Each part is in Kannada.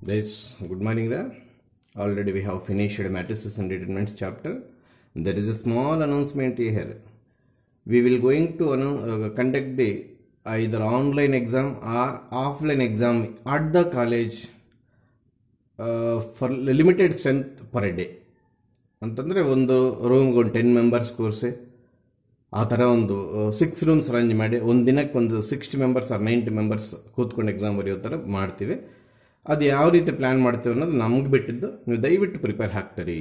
Guys, good morning. Already we have finished matrices and determinants chapter. There is a small announcement here. We will going to conduct the either online exam or offline exam at the college for limited strength per day. ಅಂತಂದರೆ ಒಂದು ರೂಮ್ಗೆ ಒಂದು 10 ಮೆಂಬರ್ಸ್ ಕೋರ್ಸೆ ಆ ಥರ ಒಂದು 6 ರೂಮ್ಸ್ ಅರೇಂಜ್ ಮಾಡಿ ಒಂದು ದಿನಕ್ಕೆ ಒಂದು 60 ಮೆಂಬರ್ಸ್ ಆರ್ 90 ಮೆಂಬರ್ಸ್ ಕೂತ್ಕೊಂಡು ಎಕ್ಸಾಮ್ ಬರೆಯೋ ಥರ ಮಾಡ್ತೀವಿ. ಅದು ಯಾವ ರೀತಿ ಪ್ಲ್ಯಾನ್ ಮಾಡ್ತೀವಿ ಅನ್ನೋದು ನಮ್ಗೆ ಬಿಟ್ಟಿದ್ದು, ನೀವು ದಯವಿಟ್ಟು ಪ್ರಿಪೇರ್ ಹಾಕ್ತೀರಿ.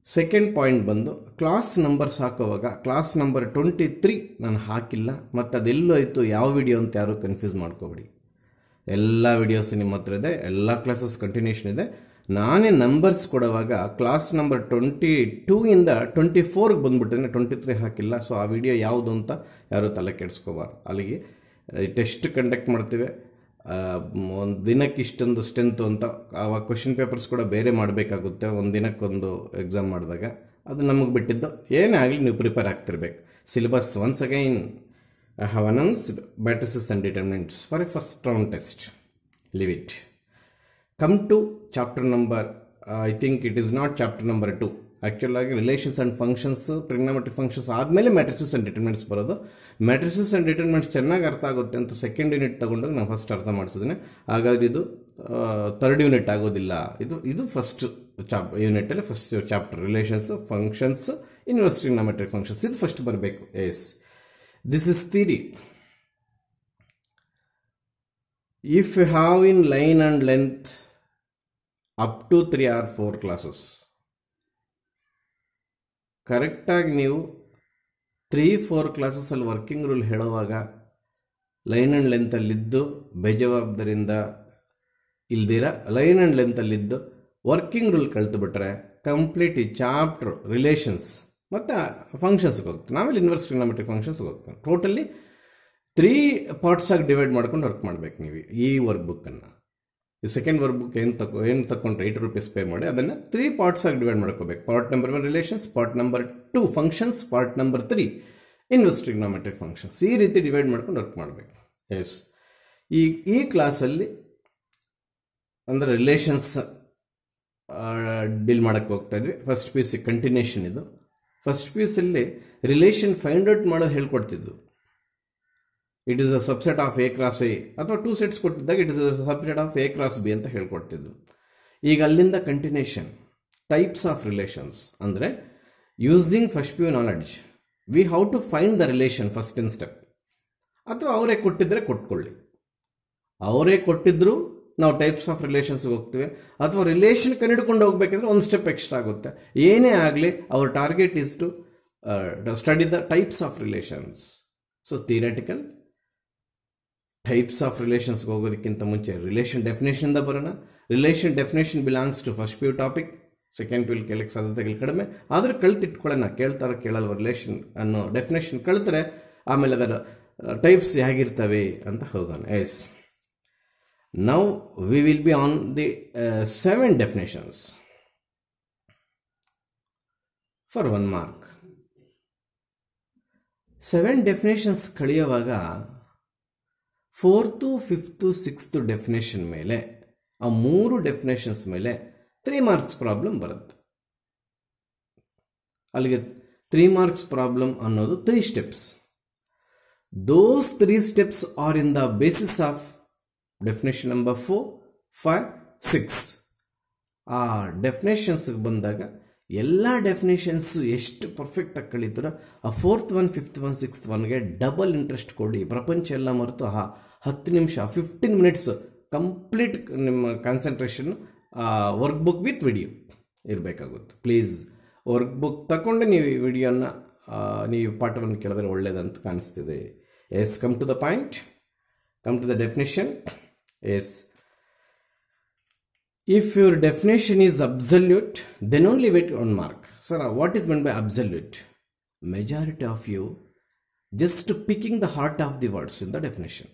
ಸೆಕೆಂಡ್ ಪಾಯಿಂಟ್ ಬಂದು ಕ್ಲಾಸ್ ನಂಬರ್ಸ್ ಹಾಕೋವಾಗ ಕ್ಲಾಸ್ ನಂಬರ್ 23 ನಾನು ಹಾಕಿಲ್ಲ, ಮತ್ತು ಅದೆಲ್ಲೂ ಆಯಿತು ಯಾವ ವಿಡಿಯೋ ಅಂತ ಯಾರು ಕನ್ಫ್ಯೂಸ್ ಮಾಡ್ಕೋಬೇಡಿ. ಎಲ್ಲ ವಿಡಿಯೋಸ್ ನಿಮ್ಮ ಹತ್ರ ಇದೆ, ಎಲ್ಲ ಕ್ಲಾಸಸ್ ಕಂಟಿನ್ಯೂಷನ್ ಇದೆ. ನಾನೇ ನಂಬರ್ಸ್ ಕೊಡುವಾಗ ಕ್ಲಾಸ್ ನಂಬರ್ 22 ಇಂದ 24ಗೆ ಬಂದುಬಿಟ್ಟಿದ್ರೆ 23 ಹಾಕಿಲ್ಲ. ಸೊ ಆ ವಿಡಿಯೋ ಯಾವುದು ಅಂತ ಯಾರೂ ತಲೆ ಕೆಡಿಸ್ಕೋಬಾರ್ದು. ಅಲ್ಲಿಗೆ ಟೆಸ್ಟ್ ಕಂಡಕ್ಟ್ ಮಾಡ್ತೀವಿ, ಒಂದು ದಿನಕ್ಕೆ ಇಷ್ಟೊಂದು ಸ್ಟ್ರೆಂತು ಅಂತ. ಆವಾಗ ಕ್ವೆಶನ್ ಪೇಪರ್ಸ್ ಕೂಡ ಬೇರೆ ಮಾಡಬೇಕಾಗುತ್ತೆ ಒಂದು ದಿನಕ್ಕೊಂದು ಎಕ್ಸಾಮ್ ಮಾಡಿದಾಗ. ಅದು ನಮಗೆ ಬಿಟ್ಟಿದ್ದು. ಏನೇ ಆಗಲಿ ನೀವು ಪ್ರಿಪೇರ್ ಆಗ್ತಿರ್ಬೇಕು. Syllabus once again I have announced matrices and determinants for a first round test. Leave it. Come to chapter number, I think it is not chapter number 2. Actually, relations and functions, trigonometric functions ಆದಮೇಲೆ matrices and determinants ಬರೋದು. matrices and determinants ಚೆನ್ನಾಗಿ ಅರ್ಥ ಆಗುತ್ತೆ ಅಂತ ಸೆಕೆಂಡ್ ಯೂನಿಟ್ ತಗೊಂಡಾಗ ನಾನು ಫಸ್ಟ್ ಅರ್ಥ ಮಾಡಿಸಿದ್ದೀನಿ. ಹಾಗಾದ್ರೆ ಇದು ಥರ್ಡ್ ಯೂನಿಟ್ ಆಗೋದಿಲ್ಲ. ಇದು ಫಸ್ಟ್ ಯೂನಿಟಲ್ಲಿ first chapter relations, functions, inverse trigonometric functions ಇದು ಫಸ್ಟ್ ಬರಬೇಕು. Yes, this is theory. If you have in line and length up to 3 or 4 classes, ಕರೆಕ್ಟಾಗಿ ನೀವು 3-4 ಕ್ಲಾಸಸಲ್ಲಿ ವರ್ಕಿಂಗ್ ರೂಲ್ ಹೇಳುವಾಗ ಲೈನ್ ಆ್ಯಂಡ್ ಲೆಂತಲ್ಲಿದ್ದು ಬೇಜವಾಬ್ದಾರಿಯಿಂದ ಇಲ್ದಿರ ಲೈನ್ ಆ್ಯಂಡ್ ಲೆಂತಲ್ಲಿದ್ದು ವರ್ಕಿಂಗ್ ರೂಲ್ ಕಲ್ತುಬಿಟ್ರೆ ಕಂಪ್ಲೀಟ್ ಈ ಚಾಪ್ಟರ್ ರಿಲೇಷನ್ಸ್ ಮತ್ತು ಫಂಕ್ಷನ್ಸ್ಗೆ ಹೋಗ್ತೀವಿ. ನಾವೆಲ್ಲಿ ಇನ್ವರ್ಸ್ ಟ್ರಿಗ್ನೋಮೆಟ್ರಿಕ್ ಫಂಕ್ಷನ್ಸ್ಗೆ ಹೋಗ್ತೀವಿ. ಟೋಟಲಿ 3 ಪಾರ್ಟ್ಸಾಗಿ ಡಿವೈಡ್ ಮಾಡ್ಕೊಂಡು ವರ್ಕ್ ಮಾಡಬೇಕು ನೀವು ಈ ವರ್ಕ್ ಬುಕ್ಕನ್ನು. ಈ ಸೆಕೆಂಡ್ ವರ್ಕ್ ಬುಕ್ ಏನು ತಗೊಂಡ್ರೆ 8 ರೂಪೀಸ್ ಪೇ ಮಾಡಿ ಅದನ್ನು 3 ಪಾರ್ಟ್ಸಾಗಿ ಡಿವೈಡ್ ಮಾಡ್ಕೋಬೇಕು. Part number 1 relations, part number 2 functions, part number 3 inverse trigonometric functions. ಈ ರೀತಿ ಡಿವೈಡ್ ಮಾಡ್ಕೊಂಡು ವರ್ಕ್ ಮಾಡಬೇಕು. ಎಸ್, ಈ ಕ್ಲಾಸಲ್ಲಿ ಅಂದರೆ ರಿಲೇಷನ್ಸ್ ಡೀಲ್ ಮಾಡೋಕ್ಕೆ ಹೋಗ್ತಾ ಇದ್ವಿ. First P U C continuation ಇದು. ಫಸ್ಟ್ ಪಿ ಯು ಸಿಯಲ್ಲಿ ರಿಲೇಷನ್ ಫೈಂಡ್ ಔಟ್ ಮಾಡೋದು ಹೇಳ್ಕೊಡ್ತಿದ್ದು. It is a subset of A cross A ಅಥವಾ 2 ಸೆಟ್ಸ್ ಕೊಟ್ಟಿದ್ದಾಗ it is a subset of A cross B ಅಂತ ಹೇಳ್ಕೊಡ್ತಿದ್ದು. ಈಗ ಅಲ್ಲಿಂದ ಕಂಟಿನ್ಯೂಷನ್ ಟೈಪ್ಸ್ ಆಫ್ ರಿಲೇಷನ್ಸ್ ಅಂದರೆ using first P U knowledge we how to find the relation first in step. ಅಥವಾ ಅವರೇ ಕೊಟ್ಟಿದ್ರೆ ಕೊಟ್ಕೊಳ್ಳಿ, ಅವರೇ ಕೊಟ್ಟಿದ್ರು ನಾವು ಟೈಪ್ಸ್ ಆಫ್ ರಿಲೇಷನ್ಸ್ಗೆ ಹೋಗ್ತೀವಿ. ಅಥವಾ ರಿಲೇಷನ್ ಕಂಡುಹಿಡ್ಕೊಂಡು ಹೋಗ್ಬೇಕಂದ್ರೆ ಒಂದು ಸ್ಟೆಪ್ ಎಕ್ಸ್ಟ್ರಾ ಆಗುತ್ತೆ. ಏನೇ ಆಗಲಿ our target is to study the types of relations. So theoretical types of ರಿಲೇಷನ್ಸ್ಗೆ ಹೋಗೋದಕ್ಕಿಂತ ಮುಂಚೆ ರಿಲೇಷನ್ ಡೆಫಿನೇಷನ್ದ ಬರೋಣ. Relation definition belongs to first P U topic. Second P U ಕೇಳಕ್ಕೆ ಸಾಧ್ಯತೆಗಳು ಕಡಿಮೆ, ಆದರೆ ಕಳ್ತಿಟ್ಕೊಳ್ಳೋಣ. ಕೇಳಲ್ವ ರಿಲೇಷನ್ ಅನ್ನೋ ಡೆಫಿನೇಷನ್ ಕಳ್ತಾರೆ, ಆಮೇಲೆ ಅದರ ಟೈಪ್ಸ್ ಹೇಗಿರ್ತವೆ ಅಂತ ಹೋಗೋಣ. Yes, now we will be on the 7 definitions for 1 mark. 7 definitions ಕಳಿಯುವಾಗ 4th, 5th, 6th definition ಮೇಲೆ ಆ 3 ಡೆಫಿನೇಷನ್ಸ್ ಮೇಲೆ 3 ಮಾರ್ಕ್ಸ್ ಪ್ರಾಬ್ಲಮ್ ಬರುತ್ತೆ. ಅಲ್ಲಿಗೆ 3 ಮಾರ್ಕ್ಸ್ ಪ್ರಾಬ್ಲಮ್ ಅನ್ನೋದು 3 steps. those 3 steps are in the basis of definition number 4, 5, 6. ಆ ಡೆಫಿನೇಷನ್ಸ್ಗೆ ಬಂದಾಗ ಎಲ್ಲ ಡೆಫಿನೇಷನ್ಸು ಎಷ್ಟು ಪರ್ಫೆಕ್ಟಾಗಿ ಕಳೀತಾರೋ ಆ 4th one, 5th one, 6th oneಗೆ ಡಬಲ್ ಇಂಟ್ರೆಸ್ಟ್ ಕೊಡಿ. ಪ್ರಪಂಚ ಎಲ್ಲ ಮರೆತು 10 ನಿಮಿಷ 15 ಮಿನಿಟ್ಸ್ ಕಂಪ್ಲೀಟ್ ನಿಮ್ಮ concentration work book with video ಇರಬೇಕಾಗುತ್ತೆ. ಪ್ಲೀಸ್ ವರ್ಕ್ ಬುಕ್ ತಗೊಂಡು ನೀವು ಈ ವಿಡಿಯೋನ ನೀವು ಪಾಠವನ್ನು ಕೇಳಿದ್ರೆ ಒಳ್ಳೆಯದಂತ ಕಾಣಿಸ್ತಿದೆ. Yes, come to the point, come to the definition. Yes, if your definition is absolute then only wait 1 mark. Sir, what is meant by absolute? Majority of you just picking the heart of the words in the definition.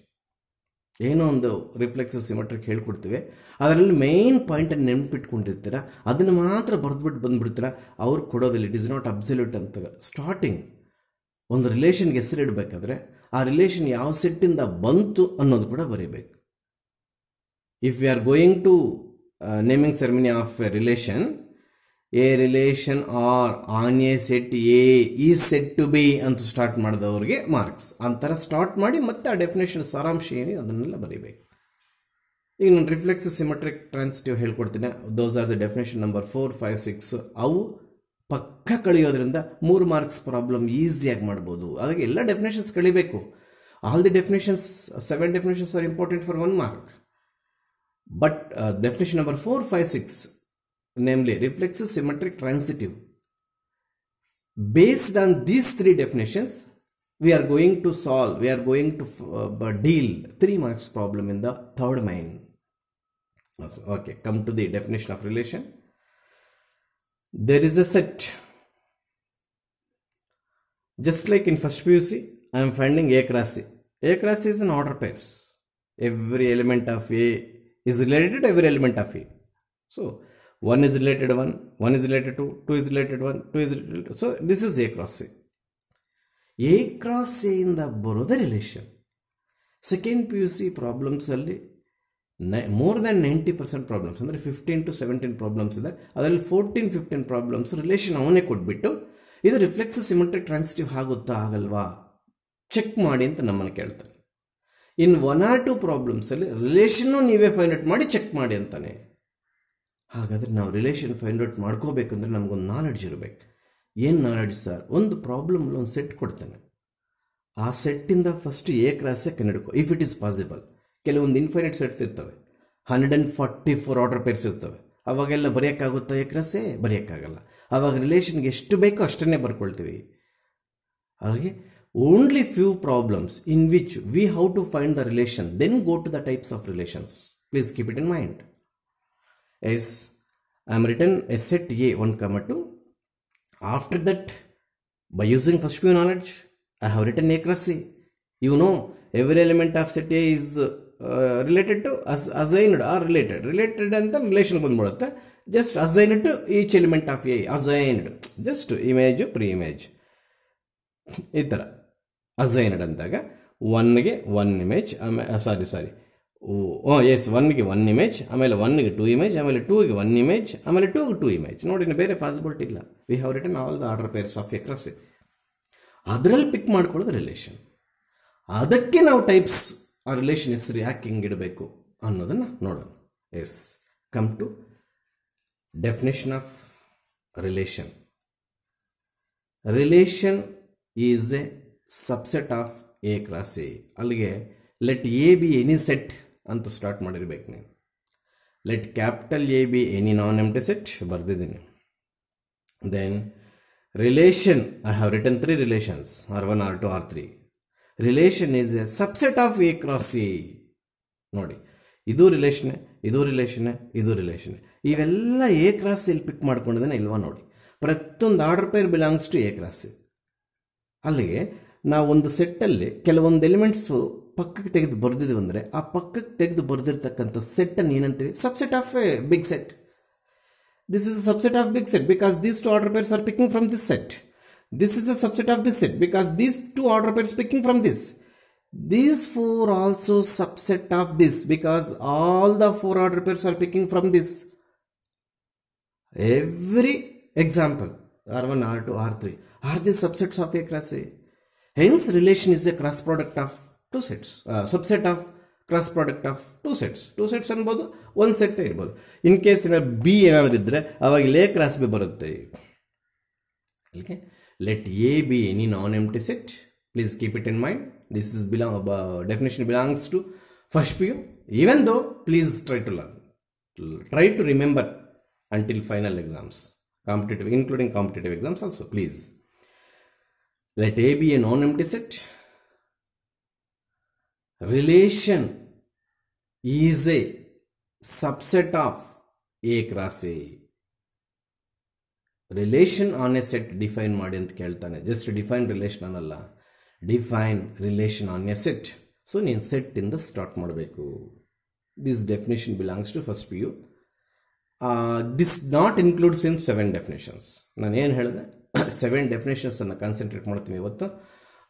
ಏನೋ ಒಂದು ರಿಫ್ಲೆಕ್ಸಿವ್ ಸಿಮೆಟ್ರಿಕ್ ಹೇಳ್ಕೊಡ್ತೀವಿ, ಅದರಲ್ಲಿ ಮೇನ್ ಪಾಯಿಂಟನ್ನು ನೆನಪಿಟ್ಕೊಂಡಿರ್ತೀರ, ಅದನ್ನು ಮಾತ್ರ ಬರೆದ್ಬಿಟ್ಟು ಬಂದುಬಿಡ್ತೀರ. ಅವ್ರು ಕೊಡೋದಿಲ್ಲ. ಇಟ್ ಈಸ್ ನಾಟ್ ಅಬ್ಸಲ್ಯೂಟ್ ಅಂತ. ಸ್ಟಾರ್ಟಿಂಗ್ ಒಂದು ರಿಲೇಷನ್ಗೆ ಹೆಸರಿಡಬೇಕಾದ್ರೆ ಆ ರಿಲೇಷನ್ ಯಾವ ಸೆಟ್ಟಿಂದ ಬಂತು ಅನ್ನೋದು ಕೂಡ ಬರೀಬೇಕು. if we are going to naming ceremony of a relation or on a set A is said to be ಅಂತ ಸ್ಟಾರ್ಟ್ ಮಾಡಿದವ್ರಿಗೆ ಮಾರ್ಕ್ಸ್. ಅಂತರ ಸ್ಟಾರ್ಟ್ ಮಾಡಿ ಮತ್ತೆ ಆ ಡೆಫಿನೇಷನ್ ಸಾರಾಂಶ ಏನಿದೆ ಅದನ್ನೆಲ್ಲ ಬರೀಬೇಕು. ಈಗ ನಾನು ರಿಫ್ಲೆಕ್ಸಿವ್ ಸಿಮೆಟ್ರಿಕ್ ಟ್ರಾನ್ಸಿಟಿವ್ ಹೇಳ್ಕೊಡ್ತೀನಿ. Those are the definition number 4, 5, 6. ಅವು ಪಕ್ಕ ಕಳಿಯೋದ್ರಿಂದ 3 ಮಾರ್ಕ್ಸ್ ಪ್ರಾಬ್ಲಮ್ ಈಸಿಯಾಗಿ ಮಾಡ್ಬೋದು. ಹಾಗಾಗಿ ಎಲ್ಲ ಡೆಫಿನೇಷನ್ಸ್ ಕಳಿಬೇಕು. All the definitions 7 definitions are important for 1 mark. But definition number 4, 5, 6, namely reflexive, symmetric, transitive, based on these 3 definitions we are going to deal 3 marks problem in the third main. Okay, come to the definition of relation. There is a set, just like in first PUC I am finding A cross C. A cross C is an order pairs. Every element of A is related to every element of A. So 1 is related to 1 is related to 2 is related to 1, 2 is related to, so this is A cross A. A cross A in the ಬರೋದೇ ರಿಲೇಷನ್. ಸೆಕೆಂಡ್ PUC ಪ್ರಾಬ್ಲಮ್ಸ್ ಅಲ್ಲಿ ಮೋರ್ ದ್ಯಾನ್ 90% ಪ್ರಾಬ್ಲಮ್ಸ್ ಅಂದರೆ 15 to 17 ಪ್ರಾಬ್ಲಮ್ಸ್ ಇದೆ. ಅದರಲ್ಲಿ 14-15 ಪ್ರಾಬ್ಲಮ್ಸ್ ರಿಲೇಷನ್ ಅವನೇ ಕೊಟ್ಬಿಟ್ಟು ಇದು ರಿಫ್ಲೆಕ್ಸಿವ್ ಸಿಮೆಟ್ರಿಕ್ ಟ್ರಾನ್ಸಿಟಿವ್ ಆಗುತ್ತಾ ಆಗಲ್ವಾ ಚೆಕ್ ಮಾಡಿ ಅಂತ ನಮ್ಮನ್ನು ಕೇಳ್ತಾರೆ. ಇನ್ 1 or 2 ಪ್ರಾಬ್ಲಮ್ಸ್ ಅಲ್ಲಿ ರಿಲೇಷನ್ನು ನೀವೇ ಫೈಂಡ್ ಔಟ್ ಮಾಡಿ ಚೆಕ್ ಮಾಡಿ ಅಂತಾನೆ. ಹಾಗಾದರೆ ನಾವು ರಿಲೇಷನ್ ಫೈಂಡ್ ಔಟ್ ಮಾಡ್ಕೋಬೇಕಂದ್ರೆ ನಮಗೊಂದು ನಾಲೆಡ್ಜ್ ಇರಬೇಕು. ಏನು ನಾಲೆಡ್ಜ್ ಸರ್? ಒಂದು ಪ್ರಾಬ್ಲಮಲ್ಲಿ ಒಂದು ಸೆಟ್ ಕೊಡ್ತಾನೆ, ಆ ಸೆಟ್ಟಿಂದ ಫಸ್ಟ್ A ಕ್ರಾಸೇ ಕಂಡುಹಿಡ್ಕೊ ಇಫ್ ಇಟ್ ಈಸ್ ಪಾಸಿಬಲ್. ಕೆಲವೊಂದು ಇನ್ಫೈನೈಟ್ ಸೆಟ್ಸ್ ಇರ್ತವೆ, 144 ಆರ್ಡರ್ ಪೇರ್ಸ್ ಇರ್ತವೆ. ಅವಾಗೆಲ್ಲ ಬರೆಯೋಕ್ಕಾಗುತ್ತಾ A ಕ್ರಾಸೇ? ಬರೆಯೋಕ್ಕಾಗಲ್ಲ. ಆವಾಗ ರಿಲೇಷನ್ಗೆ ಎಷ್ಟು ಬೇಕೋ ಅಷ್ಟನ್ನೇ ಬರ್ಕೊಳ್ತೀವಿ. ಹಾಗೆ only few problems in which we how to find the relation, then go to the types of relations. Please keep it in mind. As I am written a set A 1, 2. After that, by using first PU knowledge, I have written A cross C. You know, every element of set A is related to assigned or related. Related and the relation ಬಂದ್ಬಿಡುತ್ತೆ. Just assigned to each element of A. Assigned. Just image, pre-image. ಈ ಥರ assigned ಅಂದಾಗ 1ಗೆ 1 image. ಸಾರಿ ಎಸ್ 1ಗೆ 1 ಇಮೇಜ್, ಆಮೇಲೆ 1ಗೆ 2 ಇಮೇಜ್, ಆಮೇಲೆ 2ಗೆ 1 ಇಮೇಜ್, ಆಮೇಲೆ 2ಗೆ 2 ಇಮೇಜ್. ನೋಡಿ, ಬೇರೆ ಪಾಸಿಬಿಲಿಟಿ ಇಲ್ಲ. We have written all the order pairs of A cross A. ಅದರಲ್ಲಿ ಪಿಕ್ ಮಾಡ್ಕೊಳ್ಳೋದು ರಿಲೇಷನ್. ಅದಕ್ಕೆ ನಾವು ಟೈಪ್ಸ್ ಆ ರಿಲೇಷನ್ ಹೆಸರು ಯಾಕೆ ಹಿಂಗೆ ಇಡಬೇಕು ಅನ್ನೋದನ್ನು ನೋಡೋಣ. Yes, come to definition of relation. Relation is a subset of A cross A. ಅಲ್ಲಿಗೆ let A B any set ಅಂತ ಸ್ಟಾರ್ಟ್ ಮಾಡಿರ್ಬೇಕು ನೀವು. Let capital A B any non empty set ಬರೆದಿದ್ದೀನಿ. Then relation, I have written 3 relations, R1, R2, R3. Relation is a subset of A cross A. ನೋಡಿ, ಇದು ರಿಲೇಷನ್ನೇ, ಇದು ರಿಲೇಷನ್ನೇ, ಇದು ರಿಲೇಷನ್ನೇ. ಇವೆಲ್ಲ ಎ ಕ್ರಾಸ್ ಎಲ್ಲಿ ಪಿಕ್ ಮಾಡ್ಕೊಂಡಿದ್ದಾನೆ ಇಲ್ವಾ ನೋಡಿ. ಪ್ರತಿಯೊಂದು order pair belongs to A cross A. ಅಲ್ಲಿಗೆ ನಾವು ಒಂದು ಸೆಟ್ಟಲ್ಲಿ ಕೆಲವೊಂದು ಎಲಿಮೆಂಟ್ಸು ಪಕ್ಕಕ್ಕೆ ತೆಗೆದು ಬರೆದಿದ್ವಿ ಅಂದರೆ ಆ ಪಕ್ಕಕ್ಕೆ ತೆಗೆದು ಬರೆದಿರ್ತಕ್ಕಂಥ ಸೆಟ್ಟನ್ನು ಏನಂತೀವಿ? Subset of a big set. This is a subset of big set because these 2 order pairs are picking from this set. This is a subset of this set because these 2 order pairs picking from this. These 4 also subset of this because all the 4 order pairs are picking from this. Every example, R1, R2, R3 are the subsets of a class A. Hence, relation is a cross product of 2 sets. Subset of cross product of 2 sets. 2 sets ಅನ್ಬೋದು, 1 set ಇರ್ಬೋದು. ಇನ್ ಕೇಸ್ B ಏನಾದರೂ ಇದ್ದರೆ ಅವಾಗ A ಕ್ರಾಸ್ B ಬರುತ್ತೆ. Okay. Let A be any non-empty set. Please keep it in mind. This is definition belongs to first PU. Even though, please try to learn. Try to remember until final exams. Competitive, including competitive exams also, please. Let A be a non-empty set. Relation is a subset of A cross A. Relation on a set define ಮಾಡಿ ಅಂತ ಕೇಳ್ತಾನೆ. Just define relation ಅನ್ನಲ್ಲ. Define relation on a set. So, ನೀನು set ಇಂದ ಸ್ಟಾರ್ಟ್ ಮಾಡಬೇಕು. This definition belongs to first PU. This not includes in 7 definitions. ನಾನು ಏನು ಹೇಳಿದೆ, 7 definitions ಅನ್ನು ಕಾನ್ಸಂಟ್ರೇಟ್ ಮಾಡ್ತೀವಿ ಇವತ್ತು.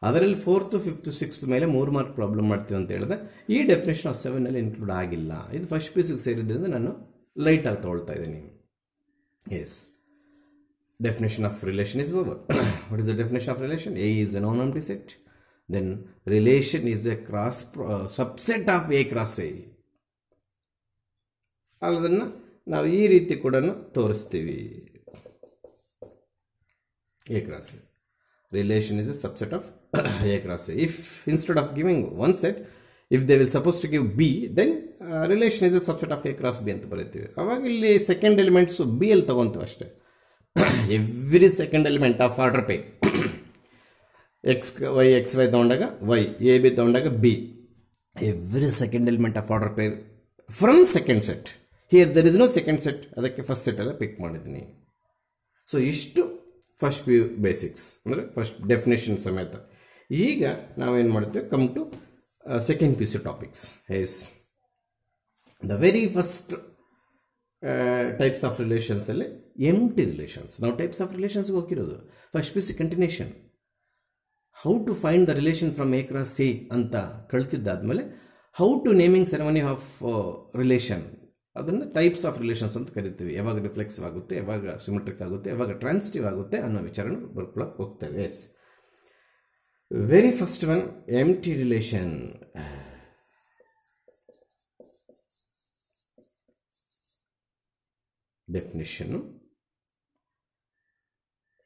ಅದರಲ್ಲಿ 4th 5th 6th ಮೇಲೆ 3 ಮಾರ್ಕ್ ಪ್ರಾಬ್ಲಮ್ ಮಾಡ್ತೀವಿ ಅಂತ ಹೇಳಿದೆ. ಈ ಡೆಫಿನೇಷನ್ ಆಫ್ 7ನಲ್ಲಿ ಇನ್ಕ್ಲೂಡ್ ಆಗಿಲ್ಲ. ಇದು ಫಸ್ಟ್ ಪೀಸಿಗೆ ಸೇರಿದ್ರಿಂದ ನಾನು ಲೈಟಾಗಿ ತೊಗೊಳ್ತಾ ಇದ್ದೀನಿ. Yes, definition of relation is over. What is the definition of relation? A is a non-empty set. Then relation is a cross subset of A cross A. ಅದನ್ನು ನಾವು ಈ ರೀತಿ ಕೂಡ ತೋರಿಸ್ತೀವಿ. A cross A. Relation is a subset of A cross A. If instead of giving one set, if they will supposed to give B, then relation is a subset of A cross B ಅಂತ ಬರೀತೀವಿ. ಅವಾಗ ಇಲ್ಲಿ ಸೆಕೆಂಡ್ ಎಲಿಮೆಂಟ್ಸು B ಅಲ್ಲಿ ತಗೊಂತೀವಿ ಅಷ್ಟೇ. Every second element of order pair X Y ತಗೊಂಡಾಗ ವೈ, ಎ ಬಿ ತಗೊಂಡಾಗ B, every second element of order pair from second set. Here there is no second set, ಅದಕ್ಕೆ ಫಸ್ಟ್ ಸೆಟ್ ಎಲ್ಲ ಪಿಕ್ ಮಾಡಿದ್ದೀನಿ. ಸೊ ಇಷ್ಟು ಫಸ್ಟ್ ಪಿ ಯು ಬೇಸಿಕ್ಸ್ ಅಂದರೆ ಫಸ್ಟ್ ಡೆಫಿನೇಷನ್ ಸಮೇತ. ಈಗ ನಾವೇನು ಮಾಡ್ತೇವೆ, come to second P C topics. Yes, the very first types of relations ಅಲ್ಲಿ ಎಂಟಿ ರಿಲೇಷನ್ಸ್. ನಾವು ಟೈಪ್ಸ್ ಆಫ್ ರಿಲೇಷನ್ಸ್ಗೆ ಹೋಗಿರೋದು first P C continuation. How to find the relation from A cross C ಅಂತ ಕಳ್ತಿದ್ದಾದ್ಮೇಲೆ how to naming ceremony of relation, ಅದನ್ನು ಟೈಪ್ಸ್ ಆಫ್ ರಿಲೇಷನ್ಸ್ ಅಂತ ಕರಿತೀವಿ. ಯಾವಾಗ ರಿಫ್ಲೆಕ್ಸಿವ್ ಆಗುತ್ತೆ, ಯಾವಾಗ ಸಿಮೆಟ್ರಿಕ್ ಆಗುತ್ತೆ, ಯಾವಾಗ ಟ್ರಾನ್ಸಿಟಿವ್ ಆಗುತ್ತೆ ಅನ್ನೋ ವಿಚಾರನ ಬರ್ಕೊಳಕ್ಕೆ ಹೋಗ್ತೇವೆ. Yes, very first one empty relation. Definition: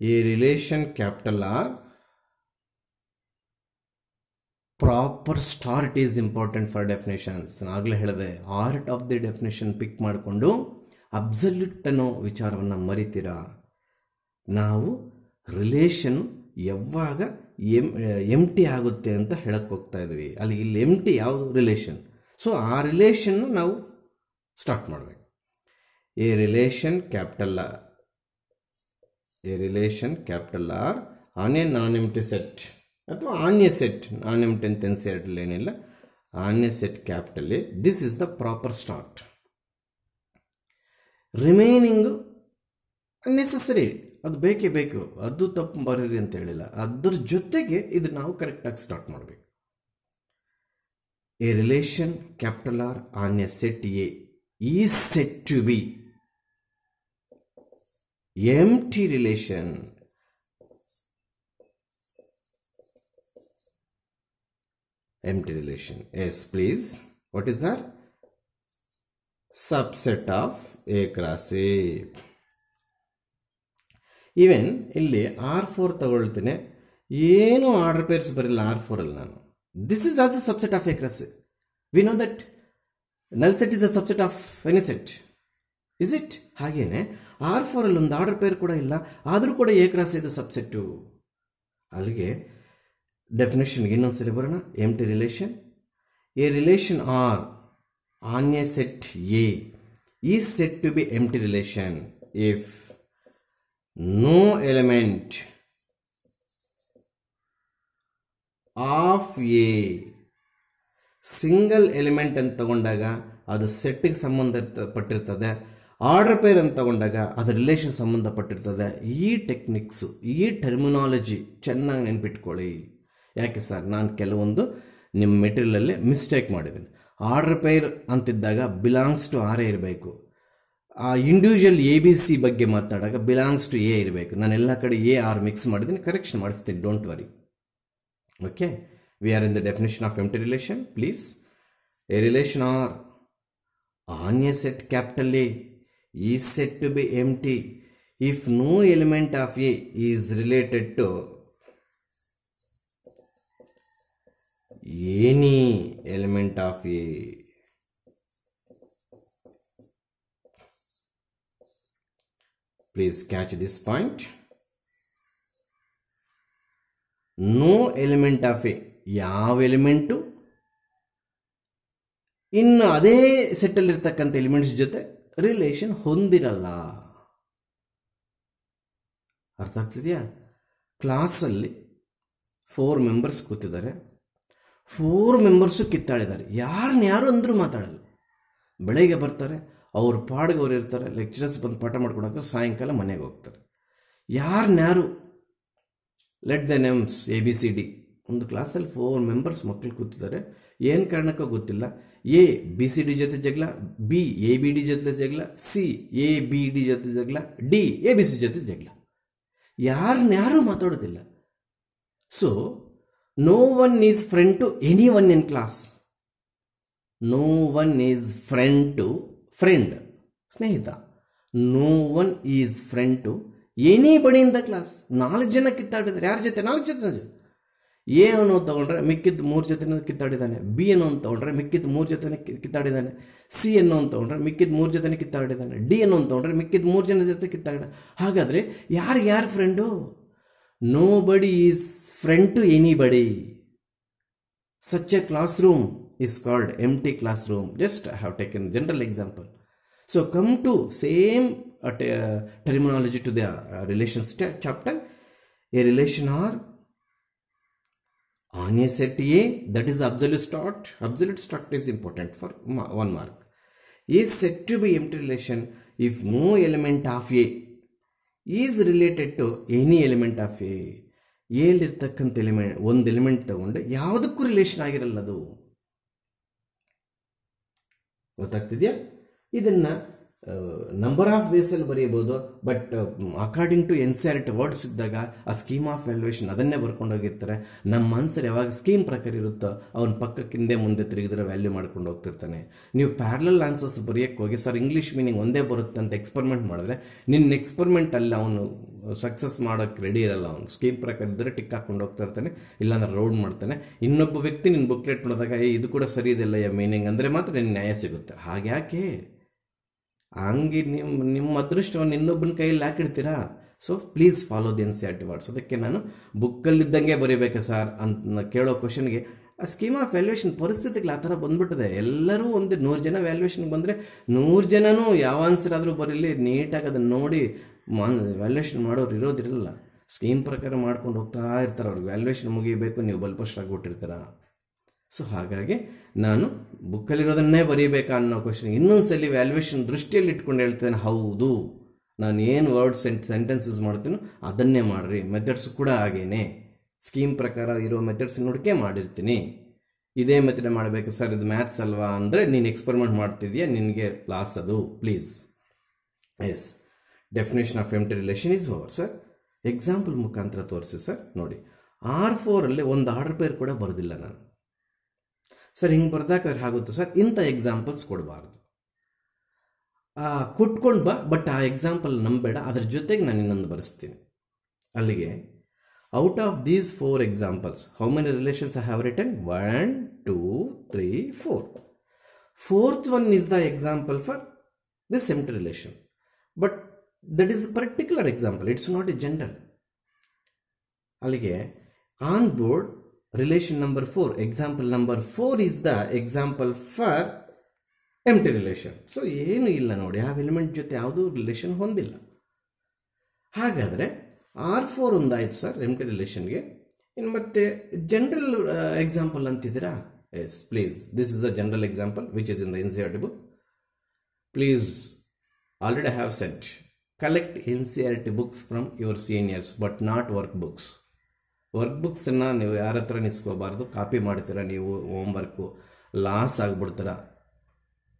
a relation capital R, proper start is important for definitions. ನಾಗಲೇ ಹೇಳಿದೆ, ಆರ್ಟ್ ಆಫ್ ದಿ ಡೆಫಿನೇಷನ್ ಪಿಕ್ ಮಾಡಿಕೊಂಡು ಅಬ್ಸಲ್ಯೂಟ್ ಅನ್ನೋ ವಿಚಾರವನ್ನು ಮರಿತೀರಾ. ನಾವು ರಿಲೇಷನ್ ಯಾವಾಗ ಎಂಟಿ ಆಗುತ್ತೆ ಅಂತ ಹೇಳಕ್ಕೆ ಹೋಗ್ತಾ ಇದ್ವಿ. ಅಲ್ಲಿ ಇಲ್ಲಿ ಎಂಟಿ ಯಾವುದು ರಿಲೇಷನ್. ಸೊ ಆ ರಿಲೇಷನ್ ನಾವು ಸ್ಟಾರ್ಟ್ ಮಾಡಬೇಕು. A relation capital R on a non-empty set ಅಥವಾ on a set, non-empty ಅಂತ ಎನ್ಸಿಆರ್ಟಿಲ್ ಏನಿಲ್ಲ, on a set capital A, this is the proper start. Remaining unnecessary, ಅದು ಬೇಕೇ ಬೇಕು, ಅದು ತಪ್ಪು ಬರೀರಿ ಅಂತ ಹೇಳಿಲ್ಲ, ಅದ್ರ ಜೊತೆಗೆ ಇದು ನಾವು ಕರೆಕ್ಟಾಗಿ ಸ್ಟಾರ್ಟ್ ಮಾಡಬೇಕು. A relation capital R on a set A is said to be empty relation. Empty relation. Yes, please. What is that? Subset of A cross A. Even ಇಲ್ಲಿ R4 ತಗೊಳ್ತೇನೆ, ಏನು ಆರ್ಡರ್ ಪೇರ್ಸ್ ಬರಲ್ಲ R4 ಅಲ್ಲಿ ನಾನು. This is also a subset of A cross A. We know that null set is a subset of any set. Is it? ಹಾಗೇನೆ R4 ಅಲ್ಲಿ ಒಂದು ಆರ್ಡರ್ ಪೇರ್ ಕೂಡ ಇಲ್ಲ, ಆದರೂ ಕೂಡ ಎ ಕ್ರಾಸ್ ಇದು ಸಬ್ಸೆಟ್ಟು. ಅಲ್ಲಿಗೆ ಡೆಫಿನೇಷನ್ಗೆ ಇನ್ನೊಂದ್ಸಲಿ ಬರೋಣ. Empty relation, a relation R on a set A is set to be empty relation if no element of A, single element ಅಂತ ತಗೊಂಡಾಗ ಅದು ಸೆಟ್ಟಿಗೆ ಸಂಬಂಧಪಟ್ಟಿರ್ತದೆ, ಆರ್ಡರ್ ಪೇರ್ ಅಂತ ತಗೊಂಡಾಗ ಅದು ರಿಲೇಷನ್ ಸಂಬಂಧಪಟ್ಟಿರ್ತದೆ. ಈ ಟೆಕ್ನಿಕ್ಸು, ಈ ಟರ್ಮಿನಾಲಜಿ ಚೆನ್ನಾಗಿ ನೆನ್ಪಿಟ್ಕೊಳ್ಳಿ. ಯಾಕೆ ಸರ್, ನಾನು ಕೆಲವೊಂದು ನಿಮ್ಮ ಮೆಟೀರಿಯಲಲ್ಲಿ ಮಿಸ್ಟೇಕ್ ಮಾಡಿದ್ದೀನಿ. ಆರ್ಡರ್ ಪೇರ್ ಅಂತಿದ್ದಾಗ ಬಿಲಾಂಗ್ಸ್ ಟು ಆರ್ ಎ ಇರಬೇಕು, ಆ ಇಂಡಿವಿಜುವಲ್ ಎ ಬಿ ಸಿ ಬಗ್ಗೆ ಮಾತಾಡಾಗ ಬಿಲಾಂಗ್ಸ್ ಟು ಎ ಇರಬೇಕು. ನಾನು ಎಲ್ಲ ಕಡೆ ಎ ಆರ್ ಮಿಕ್ಸ್ ಮಾಡಿದ್ದೀನಿ, ಕರೆಕ್ಷನ್ ಮಾಡಿಸ್ತೀನಿ, don't worry. Okay, we are in the definition of empty relation. Please, a relation R on a set capital A is said to be empty if no element of A is related to any element of A. Please catch this point. No element of A, ಯಾವ ಎಲಿಮೆಂಟು ಇನ್ನು ಅದೇ ಸೆಟ್ಟಲ್ಲಿರ್ತಕ್ಕಂಥ ಎಲಿಮೆಂಟ್ಸ್ ಜೊತೆ ರಿಲೇಷನ್ ಹೊಂದಿರಲ್ಲ. ಅರ್ಥ ಆಗ್ತಿದೆಯಾ? ಕ್ಲಾಸಲ್ಲಿ 4 ಮೆಂಬರ್ಸ್ ಕೂತಿದ್ದಾರೆ, 4 ಮೆಂಬರ್ಸು ಕಿತ್ತಾಡಿದ್ದಾರೆ. ಯಾರು ಅಂದರೂ ಮಾತಾಡಲ್ಲ. ಬೆಳಗ್ಗೆ ಬರ್ತಾರೆ, ಅವ್ರ ಪಾಡಿಗೆ ಅವ್ರು ಇರ್ತಾರೆ, ಲೆಕ್ಚರರ್ಸ್ ಬಂದು ಪಾಠ ಮಾಡ್ಕೊಡೋದು, ಸಾಯಂಕಾಲ ಮನೆಗೆ ಹೋಗ್ತಾರೆ. ಯಾರು ಲೆಟ್ ದ ನೇಮ್ಸ್ ABCD ಒಂದು ಕ್ಲಾಸಲ್ಲಿ 4 ಮೆಂಬರ್ಸ್ ಮಕ್ಕಳು ಕೂತಿದ್ದಾರೆ, ಏನು ಕಾರಣಕ್ಕೋ ಗೊತ್ತಿಲ್ಲ. ಎ ಬಿ ಸಿ ಡಿ ಜೊತೆ ಜಗಳ, ಬಿ ಎ ಬಿ ಡಿ ಜೊತೆ ಜಗಳ, ಸಿ ಎ ಬಿ ಡಿ ಜೊತೆ ಜಗಳ, ಡಿ ಎ ಬಿ ಸಿ ಜೊತೆ ಜಗಳ. ಯಾರು ಮಾತಾಡೋದಿಲ್ಲ. So no one is friend to any one in class. No one is friend to friend, ಸ್ನೇಹಿತ. No one is friend to anybody in the class. 4 ಜನ ಕಿತ್ತಾಡಿದ್ದಾರೆ. ಯಾರ ಜೊತೆ? 4 ಜೊತೆ. ಎ ಅನ್ನೋ ತಗೊಂಡ್ರೆ ಮಿಕ್ಕಿದ್ದು 3 ಜೊತೆ ಕಿತ್ತಾಡಿದ್ದಾನೆ. ಬಿ ಅನ್ನೋ ತಗೊಂಡ್ರೆ ಮಿಕ್ಕಿದ್ದು 3 ಜೊತೆ ಕಿತ್ತಾಡಿದ್ದಾನೆ. ಸಿ ಅನ್ನೋ ತಗೊಂಡ್ರೆ ಮಿಕ್ಕಿದ್ದು 3 ಜೊತೆ ಕಿತ್ತಾಡಿದ್ದಾನೆ. ಡಿ ಅನ್ನೋ ತಗೊಂಡ್ರೆ ಮಿಕ್ಕಿದ್ದು 3 ಜನ ಜೊತೆ ಕಿತ್ತಾಡಿದ. ಹಾಗಾದರೆ ಯಾರು friend? Nobody is friend to anybody. Such a classroom is called empty classroom. Just I have taken general example. So come to same terminology to the relations chapter. A relation are on a set A, that is absolute struct. Absolute struct is important for 1 mark. Is said to be empty relation if no element of A is related to any element of A. ಎಲ್ಲಿರ್ತಕ್ಕಂಥ ಎಲಿಮೆಂಟ್, ಒಂದು ಎಲಿಮೆಂಟ್ ತಗೊಂಡು ಯಾವುದಕ್ಕೂ ರಿಲೇಷನ್ ಆಗಿರಲ್ಲ ಅದು. ಗೊತ್ತಾಗ್ತಿದೆಯಾ? ಇದನ್ನು ನಂಬರ್ ಆಫ್ ವೇಸಲ್ಲಿ ಬರೆಯಬಹುದು. But according to NCERT words ಇದ್ದಾಗ ಆ ಸ್ಕೀಮ್ ಆಫ್ ವ್ಯಾಲ್ಯೂಯೇಷನ್ ಅದನ್ನೇ ಬರ್ಕೊಂಡೋಗಿರ್ತಾರೆ. ನಮ್ಮ ಮನಸ್ಸಲ್ಲಿ ಯಾವಾಗ ಸ್ಕೀಮ್ ಪ್ರಕಾರ ಇರುತ್ತೋ ಅವನ ಪಕ್ಕಕ್ಕೆ ಹಿಂದೆ ಮುಂದೆ ತಿರುಗಿದ್ರೆ ವ್ಯಾಲ್ಯೂ ಮಾಡ್ಕೊಂಡು ಹೋಗ್ತಿರ್ತಾನೆ. ನೀವು ಪ್ಯಾರಲಲ್ ಆನ್ಸರ್ಸ್ ಬರೆಯೋಕ್ಕೆ ಹೋಗಿ ಸರ್ ಇಂಗ್ಲೀಷ್ ಮೀನಿಂಗ್ ಒಂದೇ ಬರುತ್ತೆ ಅಂತ ಎಕ್ಸ್ಪೆರಿಮೆಂಟ್ ಮಾಡಿದ್ರೆ ನಿನ್ನ ಎಕ್ಸ್ಪೆರಿಮೆಂಟಲ್ಲಿ ಅವನು ಸಕ್ಸಸ್ ಮಾಡೋಕ್ಕೆ ರೆಡಿ ಇರಲ್ಲ. ಅವನು ಸ್ಕೀಮ್ ಪ್ರಕಾರ ಇದ್ದರೆ ಟಿಕ್ ಹಾಕ್ಕೊಂಡು ಹೋಗ್ತಾ ಇರ್ತಾನೆ, ಇಲ್ಲಾಂದ್ರೆ ರೌಂಡ್ ಮಾಡ್ತಾನೆ. ಇನ್ನೊಬ್ಬ ವ್ಯಕ್ತಿ ನಿನ್ನ ಬುಕ್ಲೆಟ್ ನೋಡಿದಾಗ ಇದು ಕೂಡ ಸರಿ ಇದೆಲ್ಲ ಮೀನಿಂಗ್ ಅಂದರೆ ಮಾತ್ರ ನಿನ್ನ ನ್ಯಾಯ ಸಿಗುತ್ತೆ. ಹಾಗ್ಯಾಕೆ? ಹಂಗೆ ನಿಮ್ಮ ಅದೃಷ್ಟವನ್ನು ಇನ್ನೊಬ್ಬನ ಕೈಯಲ್ಲಿ ಹಾಕಿಡ್ತೀರಾ? So please follow the NCERT words. ಅದಕ್ಕೆ ನಾನು ಬುಕ್ಕಲ್ಲಿದ್ದಂಗೆ ಬರೀಬೇಕಾ ಸರ್ ಅಂತ ಕೇಳೋ ಕ್ವಶನ್ಗೆ ಆ ಸ್ಕೀಮ್ ಆಫ್ ವ್ಯಾಲ್ಯೂಯೇಷನ್ ಪರಿಸ್ಥಿತಿಗಳು ಆ ಥರ ಬಂದ್ಬಿಟ್ಟಿದೆ. ಎಲ್ಲರೂ ಒಂದು 100 ಜನ ವ್ಯಾಲ್ಯೂಯೇಷನ್ಗೆ ಬಂದರೆ 100 ಜನನೂ ಯಾವ ಆನ್ಸರ್ ಆದರೂ ಬರೀಲಿ, ನೀಟಾಗಿ ಅದನ್ನು ನೋಡಿ ವ್ಯಾಲ್ಯೂಯೇಷನ್ ಮಾಡೋರು ಇರೋದಿರಲ್ಲ. ಸ್ಕೀಮ್ ಪ್ರಕಾರ ಮಾಡ್ಕೊಂಡು ಹೋಗ್ತಾ ಇರ್ತಾರೆ. ಅವ್ರಿಗೆ ವ್ಯಾಲ್ಯೂಯೇಷನ್ ಮುಗಿಬೇಕು, ನೀವು ಬಲ್ಪಸ್ಟ್ ಆಗಿಬಿಟ್ಟಿರ್ತೀರ. ಸೊ ಹಾಗಾಗಿ ನಾನು ಬುಕ್ಕಲ್ಲಿರೋದನ್ನೇ ಬರೀಬೇಕಾ ಅನ್ನೋ ಕ್ವಶನ್ ಇನ್ನೊಂದ್ಸಲಿ ವ್ಯಾಲ್ಯೂಯೇಷನ್ ದೃಷ್ಟಿಯಲ್ಲಿ ಇಟ್ಕೊಂಡು ಹೇಳ್ತೇನೆ. ಹೌದು, ನಾನು ಏನು ವರ್ಡ್ಸ್ ಸೆಂಟೆನ್ಸ್ ಯೂಸ್ ಮಾಡ್ತೀನೋ ಅದನ್ನೇ ಮಾಡಿರಿ. ಮೆಥಡ್ಸ್ ಕೂಡ ಹಾಗೇನೆ ಸ್ಕೀಮ್ ಪ್ರಕಾರ ಇರೋ ಮೆಥಡ್ಸ್ ನೋಡಿಕೆ ಮಾಡಿರ್ತೀನಿ. ಇದೇ ಮೆಥಡ್ ಮಾಡಬೇಕು ಸರ್, ಇದು ಮ್ಯಾಥ್ಸ್ ಅಲ್ವಾ ಅಂದರೆ ನೀನು ಎಕ್ಸ್ಪೆರಿಮೆಂಟ್ ಮಾಡ್ತಿದ್ಯಾ, ನಿನಗೆ ಲಾಸ್ ಅದು. Please. Yes, definition of empty relation is over sir. Example ಮುಖಾಂತರ ತೋರಿಸಿ ಸರ್. ನೋಡಿ, R4ಅಲ್ಲಿ ಒಂದು ಆರ್ಡರ್ ಪೇರ್ ಕೂಡ ಬರೋದಿಲ್ಲ ನಾನು. ಸರ್ ಹಿಂಗೆ ಬರ್ದಾಕಾದ್ರೆ ಆಗುತ್ತೆ ಸರ್, ಇಂಥ ಎಕ್ಸಾಂಪಲ್ಸ್ ಕೊಡಬಾರ್ದು. ಕೊಟ್ಕೊಂಡು ಬಾ, ಬಟ್ ಆ ಎಕ್ಸಾಂಪಲ್ ನಂಬೇಡ, ಅದ್ರ ಜೊತೆಗೆ ನಾನು ಇನ್ನೊಂದು ಬರೆಸ್ತೀನಿ. ಅಲ್ಲಿಗೆ out of these 4 examples how many relations I have return? 1 2 3 4. Fourth one is the example for this empty relation, but that is a particular example, it's not a general. ಅಲ್ಲಿಗೆ on board relation number 4, example number 4 is the example for empty relation. So ಏನು ಇಲ್ಲ ನೋಡಿ, ಆ ಎಲಿಮೆಂಟ್ ಜೊತೆ ಯಾವುದೂ ರಿಲೇಷನ್ ಹೊಂದಿಲ್ಲ. ಹಾಗಾದರೆ R4 ಒಂದಾಯ್ತು ಸರ್ ಎಂಪ್ಟಿ ರಿಲೇಷನ್ಗೆ. ಇನ್ನು ಮತ್ತೆ ಜನರಲ್ ಎಕ್ಸಾಂಪಲ್ ಅಂತಿದ್ದೀರಾ? Yes please, this is a general example which is in the NCERT book. Please, already I have set, collect NCERT books from your seniors but not work books. Work ಬುಕ್ಸನ್ನು ನೀವು ಯಾರ ಹತ್ರ ನಿಸ್ಕೋಬಾರ್ದು. ಕಾಪಿ ಮಾಡ್ತೀರಾ ನೀವು, ಹೋಮ್ವರ್ಕು ಲಾಸ್ ಆಗಿಬಿಡ್ತೀರ.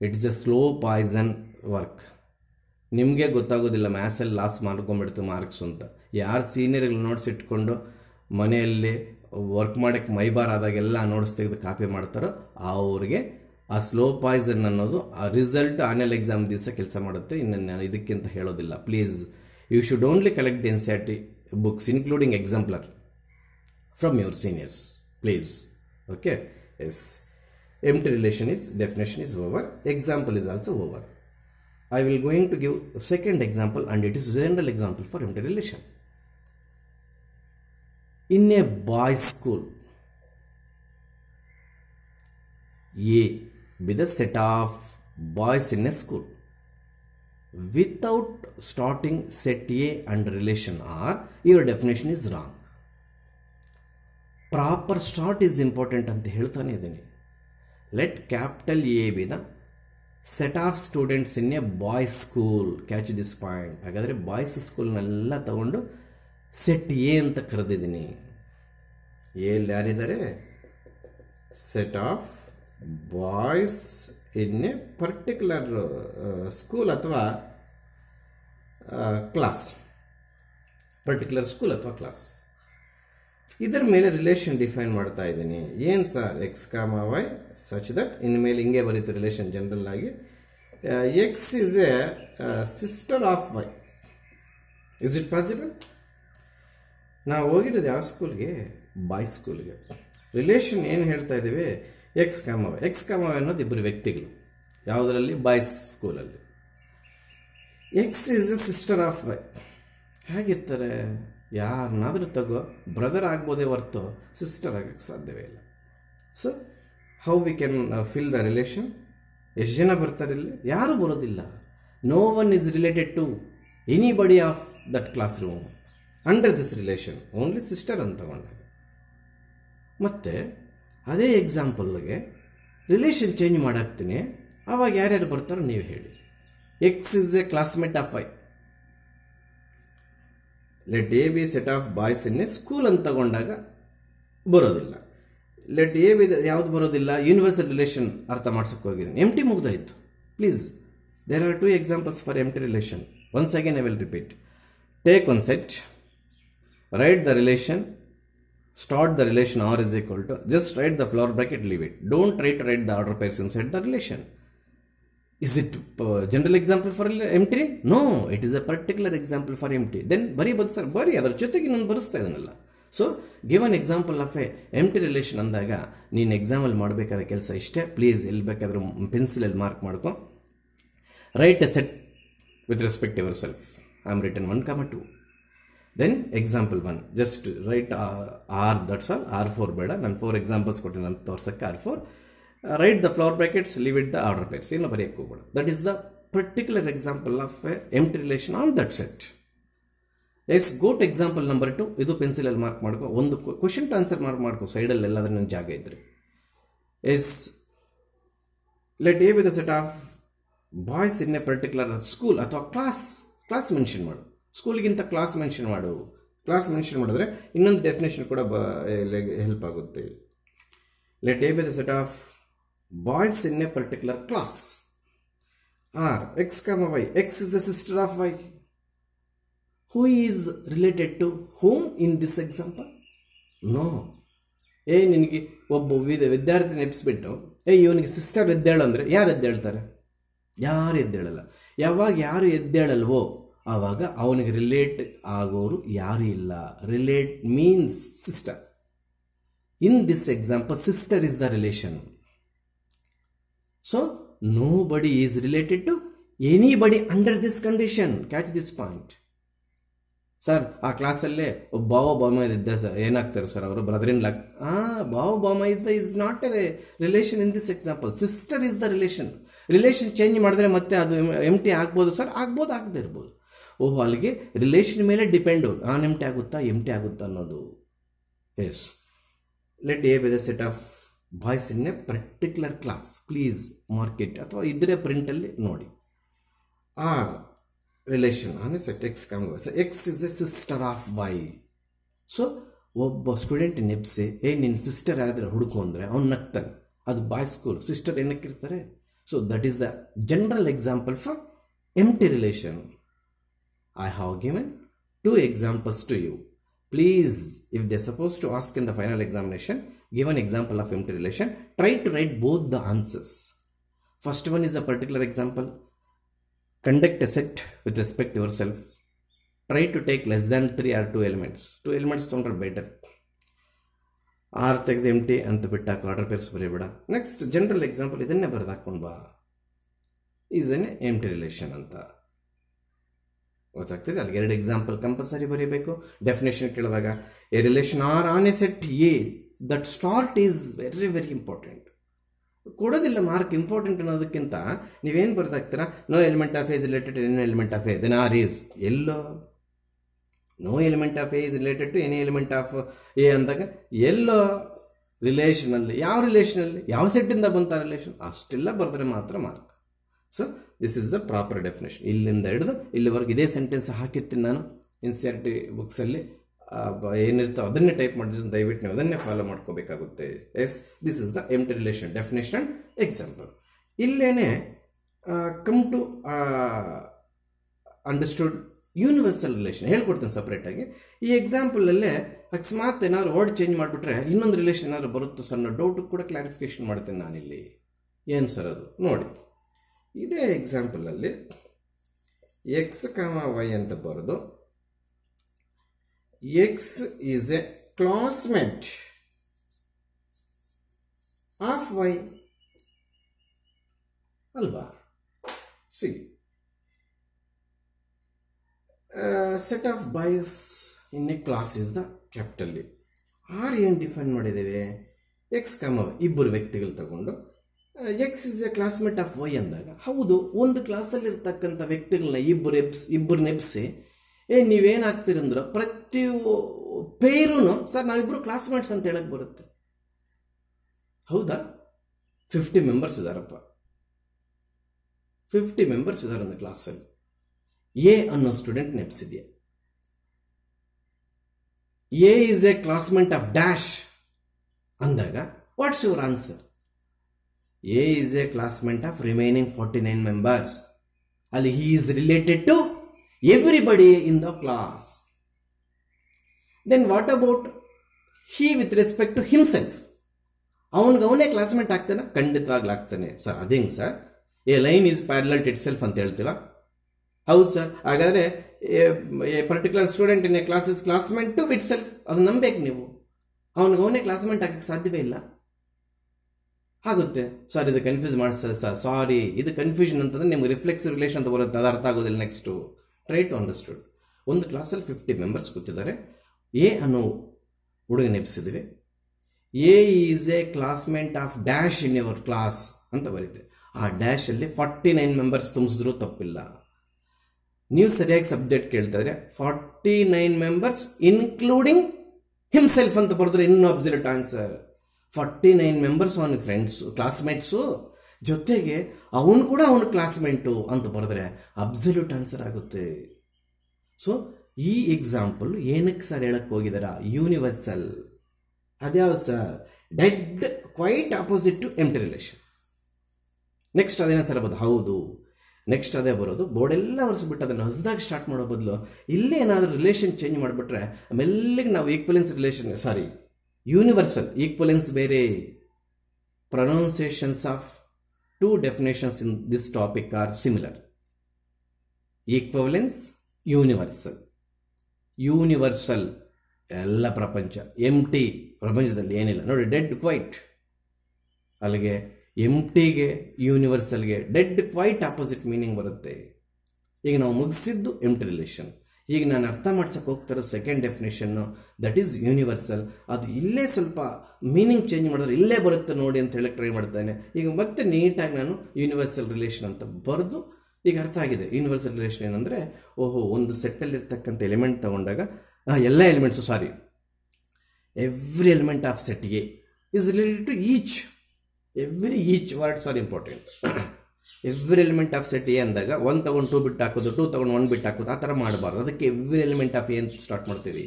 It's a slow poison work. ನಿಮಗೆ ಗೊತ್ತಾಗೋದಿಲ್ಲ ಮ್ಯಾಥ್ಸಲ್ಲಿ ಲಾಸ್ ಮಾಡ್ಕೊಂಡ್ಬಿಡ್ತು ಮಾರ್ಕ್ಸ್ ಅಂತ. ಯಾರು ಸೀನಿಯರ್ಗಳು ನೋಟ್ಸ್ ಇಟ್ಕೊಂಡು ಮನೆಯಲ್ಲಿ ವರ್ಕ್ ಮಾಡೋಕ್ಕೆ ಮೈಬಾರ್ ಆದಾಗೆಲ್ಲ ನೋಟ್ಸ್ ತೆಗೆದು ಕಾಪಿ ಮಾಡ್ತಾರೋ ಅವ್ರಿಗೆ ಆ ಸ್ಲೋ ಪಾಯ್ಸನ್ ಅನ್ನೋದು ಆ ರಿಸಲ್ಟ್ ಆನ್ಯಲ್ ಎಕ್ಸಾಮ್ ದಿವಸ ಕೆಲಸ ಮಾಡುತ್ತೆ. ಇನ್ನು ನಾನು ಇದಕ್ಕಿಂತ ಹೇಳೋದಿಲ್ಲ. Please, you should only collect the NCERT books including exemplar from your seniors, please. Okay, yes, empty relation is definition is over, example is also over. I will going to give a second example, and it is general example for empty relation. In a boys school, A be the set of boys in a school. Without starting set A and relation R, your definition is wrong. Proper start is important ಅಂತ ಹೇಳ್ತಾನೆ ಇದ್ದೀನಿ. Let capital A B the set of students in A boys school. Catch this point. ಹಾಗಾದರೆ ಬಾಯ್ಸ್ ಸ್ಕೂಲ್ನೆಲ್ಲ ತಗೊಂಡು ಸೆಟ್ A ಅಂತ ಕರೆದಿದ್ದೀನಿ. ಎಲ್ಲಿ ಯಾರಿದ್ದಾರೆ? Set of boys in a particular school ಅಥವಾ ಕ್ಲಾಸ್. ಪರ್ಟಿಕ್ಯುಲರ್ ಸ್ಕೂಲ್ ಅಥವಾ ಕ್ಲಾಸ್. ಇದರ ಮೇಲೆ ರಿಲೇಷನ್ ಡಿಫೈನ್ ಮಾಡ್ತಾ ಇದ್ದೀನಿ. ಏನು sir? X comma Y such that, ಇನ್ಮೇಲೆ ಹಿಂಗೆ ಬರೀತು ರಿಲೇಷನ್ ಜನರಲ್ ಆಗಿ. X is a sister of Y. Is it possible? ನಾವು ಹೋಗಿರೋದು ಯಾವ ಸ್ಕೂಲ್ಗೆ? ಬಾಯ್ಸ್ ಸ್ಕೂಲ್ಗೆ. ರಿಲೇಷನ್ ಏನು ಹೇಳ್ತಾ ಇದ್ದೀವಿ? X comma Y. X comma Y ಅನ್ನೋದು ಇಬ್ಬರು ವ್ಯಕ್ತಿಗಳು. ಯಾವುದರಲ್ಲಿ? ಬಾಯ್ಸ್ ಸ್ಕೂಲಲ್ಲಿ. X is a sister of Y. ಹೇಗಿರ್ತಾರೆ? ಯಾರನ್ನಾದರೂ ತಗೋ, ಬ್ರದರ್ ಆಗ್ಬೋದೇ ಹೊರ್ತು ಸಿಸ್ಟರ್ ಆಗಕ್ಕೆ ಸಾಧ್ಯವೇ ಇಲ್ಲ. So how we can fill the relation? ಎಷ್ಟು ಜನ ಬರ್ತಾರೆ ಇಲ್ಲಿ? ಯಾರೂ ಬರೋದಿಲ್ಲ. No one is related to anybody of that classroom under this relation, only sister ಅಂತ ತಗೊಂಡಾಗ. ಮತ್ತು ಅದೇ ಎಕ್ಸಾಂಪಲ್ಗೆ ರಿಲೇಷನ್ ಚೇಂಜ್ ಮಾಡಾಕ್ತೀನಿ. ಆವಾಗ ಯಾರ್ಯಾರು ಬರ್ತಾರೋ ನೀವು ಹೇಳಿ. X is a classmate of Y. Let A be set of boys in a school ಅಂತ ತಗೊಂಡಾಗ ಬರೋದಿಲ್ಲ. ಲೆಟ್ ಎ ಬಿ ಯಾವುದು ಬರೋದಿಲ್ಲ? ಯೂನಿವರ್ಸಲ್ ರಿಲೇಷನ್ ಅರ್ಥ ಮಾಡ್ಸಕ್ಕೆ ಹೋಗಿದ್ದೀನಿ. ಎಮ್ ಟಿ ಮುಗ್ದಾಯಿತು. Please, there are 2 examples for empty relation. Once again I will repeat. Take one set, write the relation, start the relation R is equal to, just write the flower bracket, leave it. Don't try to write the order pairs inside the relation. Is it general example for empty? No, it is a particular example for empty. Then bari bad sir, bari adar jotege nan barista idanalla. So give an example of a empty relation andaga neen example ಮಾಡಬೇಕಾದ ಕೆಲಸ ಇಷ್ಟೇ. ಪ್ಲೀಸ್ ಎಲ್ಲಿ ಬೇಕಾದರೂ ಪೆನ್ಸಿಲ್ ಅಲ್ಲಿ ಮಾರ್ಕ್ ಮಾಡ್ಕೊ. Write a set with respect to yourself. I am written 1, 2. Then example 1, just write R, that's all. R4 ಬೇಡ, ನಾನು 4 examples ಕೊಟ್ಟಿನಿ ಅಂತ ತೋರ್ಸಕ್ಕೆ R4. Write the flower brackets, leave it the order pairs. ಏನು ಬರೆಯಕ್ಕೆ ಹೋಗ್ಬೇಡ. That is the particular example of a empty relation on that set. Yes, go to example number 2. ಇದು ಪೆನ್ಸಿಲಲ್ಲಿ ಮಾರ್ಕ್ ಮಾಡ್ಕೊ. ಒಂದು ಕ್ವಶನ್ ಟು ಆನ್ಸರ್ ಮಾರ್ಕ್ ಮಾಡ್ಕೊ ಸೈಡಲ್ಲಿ ಎಲ್ಲಾದ್ರೂ ನನ್ನ ಜಾಗ ಇದ್ರೆ. Yes, let A be the set of boys in a particular school ಅಥವಾ ಕ್ಲಾಸ್ ಮೆನ್ಷನ್ ಮಾಡು. ಸ್ಕೂಲ್ಗಿಂತ ಕ್ಲಾಸ್ ಮೆನ್ಷನ್ ಮಾಡು. ಕ್ಲಾಸ್ ಮೆನ್ಷನ್ ಮಾಡಿದ್ರೆ ಇನ್ನೊಂದು ಡೆಫಿನೇಷನ್ ಕೂಡ ಹೆಲ್ಪ್ ಆಗುತ್ತೆ. Let A be the set of boys in a particular class. R X comma Y. X is the sister of Y. Who is related to whom in this example? No. ನಿನಗೆ ಒಬ್ಬ ವಿದ್ಯಾರ್ಥಿನ ಎಬ್ಸ್ಬಿಟ್ಟು ಇವನಿಗೆ ಸಿಸ್ಟರ್ ಎದ್ದೇಳು ಅಂದರೆ ಯಾರು ಎದ್ದೇಳ್ತಾರೆ? ಯಾರು ಎದ್ದೇಳಲ್ಲ. ಯಾವಾಗ ಯಾರು ಎದ್ದೇಳಲ್ವೋ ಆವಾಗ ಅವನಿಗೆ ರಿಲೇಟ್ ಆಗೋರು ಯಾರು ಇಲ್ಲ. Relate means sister. In this example sister is the relation. So nobody is related to anybody under this condition. Catch this point. Sir, ಆ ಕ್ಲಾಸಲ್ಲೇ ಬಾವ ಬಾಮ ಇದ್ದ ಸರ್, ಏನಾಗ್ತಾರೆ ಸರ್ ಅವರು? Brother in luck. ಬಾವ ಬಾಮ ಇದ್ದ is not A relation in this example. Sister is the relation. Relation change ಮಾಡಿದ್ರೆ ಮತ್ತೆ ಅದು ಎಮ್ ಟಿ ಆಗ್ಬೋದು ಸರ್, ಆಗ್ಬೋದು, ಆಗದೆ ಇರ್ಬೋದು. ಓಹೋ, ಅಲ್ಲಿಗೆ ರಿಲೇಷನ್ ಮೇಲೆ ಡಿಪೆಂಡು. ನಾನ್ ಎಮ್ ಟಿ ಆಗುತ್ತಾ ಎಮ್ ಟಿ ಆಗುತ್ತಾ ಅನ್ನೋದು. Yes, let A be the set of boys in a particular class. Please mark it, ಅಥವಾ ಇದ್ರೆ ಪ್ರಿಂಟಲ್ಲಿ ನೋಡಿ. R relation on a set X comma Y. X is a sister of Y. So ಒಬ್ಬ ಸ್ಟೂಡೆಂಟ್ ನೆಪ್ಸಿ ನಿನ್ನ ಸಿಸ್ಟರ್ ಯಾರಾದ್ರೆ ಹುಡುಕು ಅಂದರೆ ಅವ್ನು ನಗ್ತಾನೆ. ಅದು ಬಾಯ್ಸ್ ಸ್ಕೂಲ್. ಸಿಸ್ಟರ್ ಏನಕ್ಕಿರ್ತಾರೆ? So that is the general example for empty relation. I have given 2 examples to you. Please, if they are supposed to ask in the final examination, give an example of empty relation. Try to write both the answers. First one is a particular example. Conduct a set with respect to yourself. Try to take less than 3 or 2 elements. 2 elements ತೊಗೊಂಡ್ರೆ better. R ತೆಗೆದು empty ಅಂತ ಬಿಟ್ಟಾಕ ಆರ್ಡರ್ ಪೇರ್ಸ್ ಬರೀಬೇಡ. ನೆಕ್ಸ್ಟ್ ಜನರಲ್ ಎಕ್ಸಾಂಪಲ್ ಇದನ್ನೇ ಬರೆದು ಹಾಕೊಂಡು ಬಾ. ಈಸ್ ಎನ್ ಎಂಟಿ ರಿಲೇಷನ್ ಅಂತ ಗೊತ್ತಾಗ್ತದೆ. ಅಲ್ಲಿಗೆ 2 ಎಕ್ಸಾಂಪಲ್ ಕಂಪಲ್ಸರಿ ಬರೀಬೇಕು. ಡೆಫಿನೇಷನ್ ಕೇಳಿದಾಗ a relation R on a set A, that start is very very important. ಕೊಡೋದಿಲ್ಲ ಮಾರ್ಕ್. ಇಂಪಾರ್ಟೆಂಟ್ ಅನ್ನೋದಕ್ಕಿಂತ ನೀವೇನು ಬರ್ದಾಗ್ತೀರಾ? No element of A is related to any element of A, then R is. ಎಲ್ಲೋ no element of A is related to any element of A ಅಂದಾಗ ಎಲ್ಲೋ ರಿಲೇಷನಲ್ಲಿ, ಯಾವ ರಿಲೇಷನಲ್ಲಿ, ಯಾವ ಸೆಟ್ಟಿಂದ ಬಂತ ರಿಲೇಷನ್, ಅಷ್ಟೆಲ್ಲ ಬರೆದ್ರೆ ಮಾತ್ರ mark. So this is the proper definition. ಇಲ್ಲಿಂದ ಹಿಡಿದು ಇಲ್ಲಿವರೆಗೆ ಇದೇ ಸೆಂಟೆನ್ಸ್ ಹಾಕಿರ್ತೀನಿ ನಾನು NCERT ಬುಕ್ಸಲ್ಲಿ. ಏನಿರ್ತೋ ಅದನ್ನೇ ಟೈಪ್ ಮಾಡಿದ್ರೆ ದಯವಿಟ್ಟು ನೀವು ಅದನ್ನೇ ಫಾಲೋ ಮಾಡ್ಕೋಬೇಕಾಗುತ್ತೆ. Yes, this is the empty relation definition and example. ಇಲ್ಲೇನೆ come to understood universal relation ಹೇಳ್ಕೊಡ್ತೀನಿ ಸಪ್ರೇಟಾಗಿ. ಈ ಎಕ್ಸಾಂಪಲಲ್ಲೇ ಅಕಸ್ಮಾತ್ ಏನಾದ್ರು ವರ್ಡ್ ಚೇಂಜ್ ಮಾಡಿಬಿಟ್ರೆ ಇನ್ನೊಂದು ರಿಲೇಷನ್ ಏನಾದ್ರು ಬರುತ್ತೋ ಸಣ್ಣ ಡೌಟ್ ಕೂಡ ಕ್ಲಾರಿಫಿಕೇಶನ್ ಮಾಡ್ತೇನೆ ನಾನಿಲ್ಲಿ. ಏನು ಸರ್ ಅದು ನೋಡಿ, ಇದೇ ಎಕ್ಸಾಂಪಲಲ್ಲಿ ಎಕ್ಸ್ ಕಾಮ ವೈ ಅಂತ ಬರೋದು, X is a classmate of Y ಅಲ್ವಾ? C set of boys in a class is the capital A. R ಏನು ಡಿಫೈನ್ ಮಾಡಿದ್ದೇವೆ? ಎಕ್ಸ್ ಕಾಮ ಇಬ್ಬರು ವ್ಯಕ್ತಿಗಳು ತಗೊಂಡು X is a classmate of Y ಅಂದಾಗ, ಹೌದು, ಒಂದು ಕ್ಲಾಸಲ್ಲಿ ಇರ್ತಕ್ಕಂಥ ವ್ಯಕ್ತಿಗಳನ್ನ ಇಬ್ಬರು ನೆಪ್ಸಿ ನೀವೇನಾಗ್ತೀರಂದ್ರೆ ಪ್ರತಿ ಪೇರೂ ಸರ್ ನಾವಿಬ್ಬರು ಕ್ಲಾಸ್ಮೇಟ್ಸ್ ಅಂತ ಹೇಳಕ್ಕೆ ಬರುತ್ತೆ. ಹೌದಾ? 50 ಮೆಂಬರ್ಸ್ ಇದ್ದಾರಪ್ಪ, 50 ಮೆಂಬರ್ಸ್ ಇದ್ದಾರೆ ಒಂದು ಕ್ಲಾಸಲ್ಲಿ. ಎ ಅನ್ನೋ ಸ್ಟೂಡೆಂಟ್ ನೆಪ್ಸಿದೆಯಾ, A is a classmate of dash ಅಂದಾಗ what's your answer? A is a classmate of remaining 49 members. ಅಲ್ಲಿ he is related to everybody in the class. Then what about he with respect to himself? ಅವನೇ ಕ್ಲಾಸ್ಮೇಟ್ ಆಗ್ತಾನೆ? ಖಂಡಿತವಾಗ್ಲೂ ಆಗ್ತಾನೆ. ಸರ್ ಅದೇಂಗೆ sir? A line is parallel to itself ಅಂತ ಹೇಳ್ತೀವ? ಹೌದು ಸರ್. ಹಾಗಾದರೆ a particular student in a class is classmate to it self. ಅದು ನಂಬೇಕು ನೀವು. ಅವನೇ ಕ್ಲಾಸ್ಮೇಟ್ ಆಗಕ್ಕೆ ಸಾಧ್ಯವೇ ಇಲ್ಲ. ಆಗುತ್ತೆ ಸರ್, ಇದು ಕನ್ಫ್ಯೂಸ್ ಮಾಡಿಸ್ತದೆ ಸರ್, ಸಾರಿ. ಇದು ಕನ್ಫ್ಯೂಷನ್ ಅಂತಂದರೆ ನಿಮ್ಗೆ ರಿಫ್ಲೆಕ್ಸಿವ್ ರಿಲೇಷನ್ ಅಂತ ಬರುತ್ತೆ, ಅದು ಅರ್ಥ ಆಗೋದಿಲ್ಲ. Next try to understood. ಒಂದು ಕ್ಲಾಸಲ್ಲಿ 50 ಮೆಂಬರ್ಸ್ ಕೂತಿದ್ದಾರೆ. ಎ ಅನ್ನೋ ಹುಡುಗ ನೆಪ್ಸಿದ್ವಿ. A is a classmate of dash in your class ಅಂತ ಬರುತ್ತೆ. ಆ ಡ್ಯಾಶಲ್ಲಿ 49 ಮೆಂಬರ್ಸ್ ತುಂಬಿಸಿದ್ರೂ ತಪ್ಪಿಲ್ಲ. ನೀವು ಸರಿಯಾಗಿ ಸಬ್ಜೆಕ್ಟ್ ಕೇಳ್ತಾ ಇದ್ರೆ 49 ಮೆಂಬರ್ಸ್ ಇನ್ಕ್ಲೂಡಿಂಗ್ ಹಿಮ್ಸೆಲ್ಫ್ ಅಂತ ಬರೆದ್ರೆ ಇನ್ನೂ ಅಬ್ಸಲ್ಯೂಟ್ ಆನ್ಸರ್. 49 ಮೆಂಬರ್ಸ್ ಅವನ ಫ್ರೆಂಡ್ಸು, ಕ್ಲಾಸ್ಮೇಟ್ಸು, ಜೊತೆಗೆ ಅವನು ಕೂಡ ಅವನ ಕ್ಲಾಸ್ಮೇಟು ಅಂತ ಬರೆದ್ರೆ ಅಬ್ಸಲ್ಯೂಟ್ ಆನ್ಸರ್ ಆಗುತ್ತೆ. ಸೊ ಈ ಎಕ್ಸಾಂಪಲ್ ಏನಕ್ಕೆ ಸರ್ ಹೇಳಕ್ಕೆ ಹೋಗಿದಾರ? ಯೂನಿವರ್ಸಲ್. ಅದ್ಯಾವ sir? Dead quite opposite to empty relation. Next ಅದೇನ ಸರ್ ಬರೋದು? ಹೌದು, ನೆಕ್ಸ್ಟ್ ಅದೇ ಬರೋದು. ಬೋರ್ಡೆಲ್ಲ ಒರೆಸ್ಬಿಟ್ಟು ಅದನ್ನು ಹೊಸದಾಗಿ ಸ್ಟಾರ್ಟ್ ಮಾಡೋ ಬದಲು ಇಲ್ಲೇ ಏನಾದರೂ ರಿಲೇಷನ್ ಚೇಂಜ್ ಮಾಡಿಬಿಟ್ರೆ ಮೆಲ್ಲಿಗೆ ನಾವು equivalence relation, sorry universal. Equivalence ಬೇರೆ. Pronunciations of 2 definitions in this topic are similar. Equivalence, universal. Universal ಎಲ್ಲ ಪ್ರಪಂಚ, ಎಂಟಿ ಪ್ರಪಂಚದಲ್ಲಿ ಏನಿಲ್ಲ ನೋಡಿ. ಡೆಡ್ ಕ್ವೈಟ್ ಅಲ್ಲಿಗೆ ಎಂಟಿಗೆ ಯೂನಿವರ್ಸಲ್ಗೆ ಡೆಡ್ ಕ್ವೈಟ್ ಆಪೋಸಿಟ್ ಮೀನಿಂಗ್ ಬರುತ್ತೆ. ಈಗ ನಾವು ಮುಗಿಸಿದ್ದು ಎಂಟಿ ರಿಲೇಷನ್. ಈಗ ನಾನು ಅರ್ಥ ಮಾಡ್ಸಕ್ಕೆ ಹೋಗ್ತಾರೋ second definition, that is universal. ಅದು ಇಲ್ಲೇ ಸ್ವಲ್ಪ ಮೀನಿಂಗ್ ಚೇಂಜ್ ಮಾಡಿದ್ರೆ ಇಲ್ಲೇ ಬರುತ್ತೆ ನೋಡಿ ಅಂತ ಹೇಳಕ್ಕೆ ಟ್ರೈ ಮಾಡ್ತಾನೆ. ಈಗ ಮತ್ತೆ ನೀಟಾಗಿ ನಾನು ಯೂನಿವರ್ಸಲ್ ರಿಲೇಷನ್ ಅಂತ ಬರೆದು ಈಗ ಅರ್ಥ ಆಗಿದೆ. ಯೂನಿವರ್ಸಲ್ ರಿಲೇಷನ್ ಏನಂದರೆ, ಓಹೋ, ಒಂದು ಸೆಟ್ಟಲ್ಲಿರ್ತಕ್ಕಂಥ ಎಲಿಮೆಂಟ್ ತಗೊಂಡಾಗ ಎಲ್ಲ elements, sorry every element of set A is related to each. Each words are important. Every element of set A ಅಂದಾಗ 1 ತಗೊಂಡು 2 ಬಿಟ್ಟು ಹಾಕೋದು, 2 ತಗೊಂಡು 1 ಬಿಟ್ಟು ಹಾಕೋದು, ಆ ಥರ ಮಾಡಬಾರ್ದು. ಅದಕ್ಕೆ ಎವ್ರಿ ಎಲಿಮೆಂಟ್ ಆಫ್ ಎ ಅಂತ ಸ್ಟಾರ್ಟ್ ಮಾಡ್ತೀವಿ.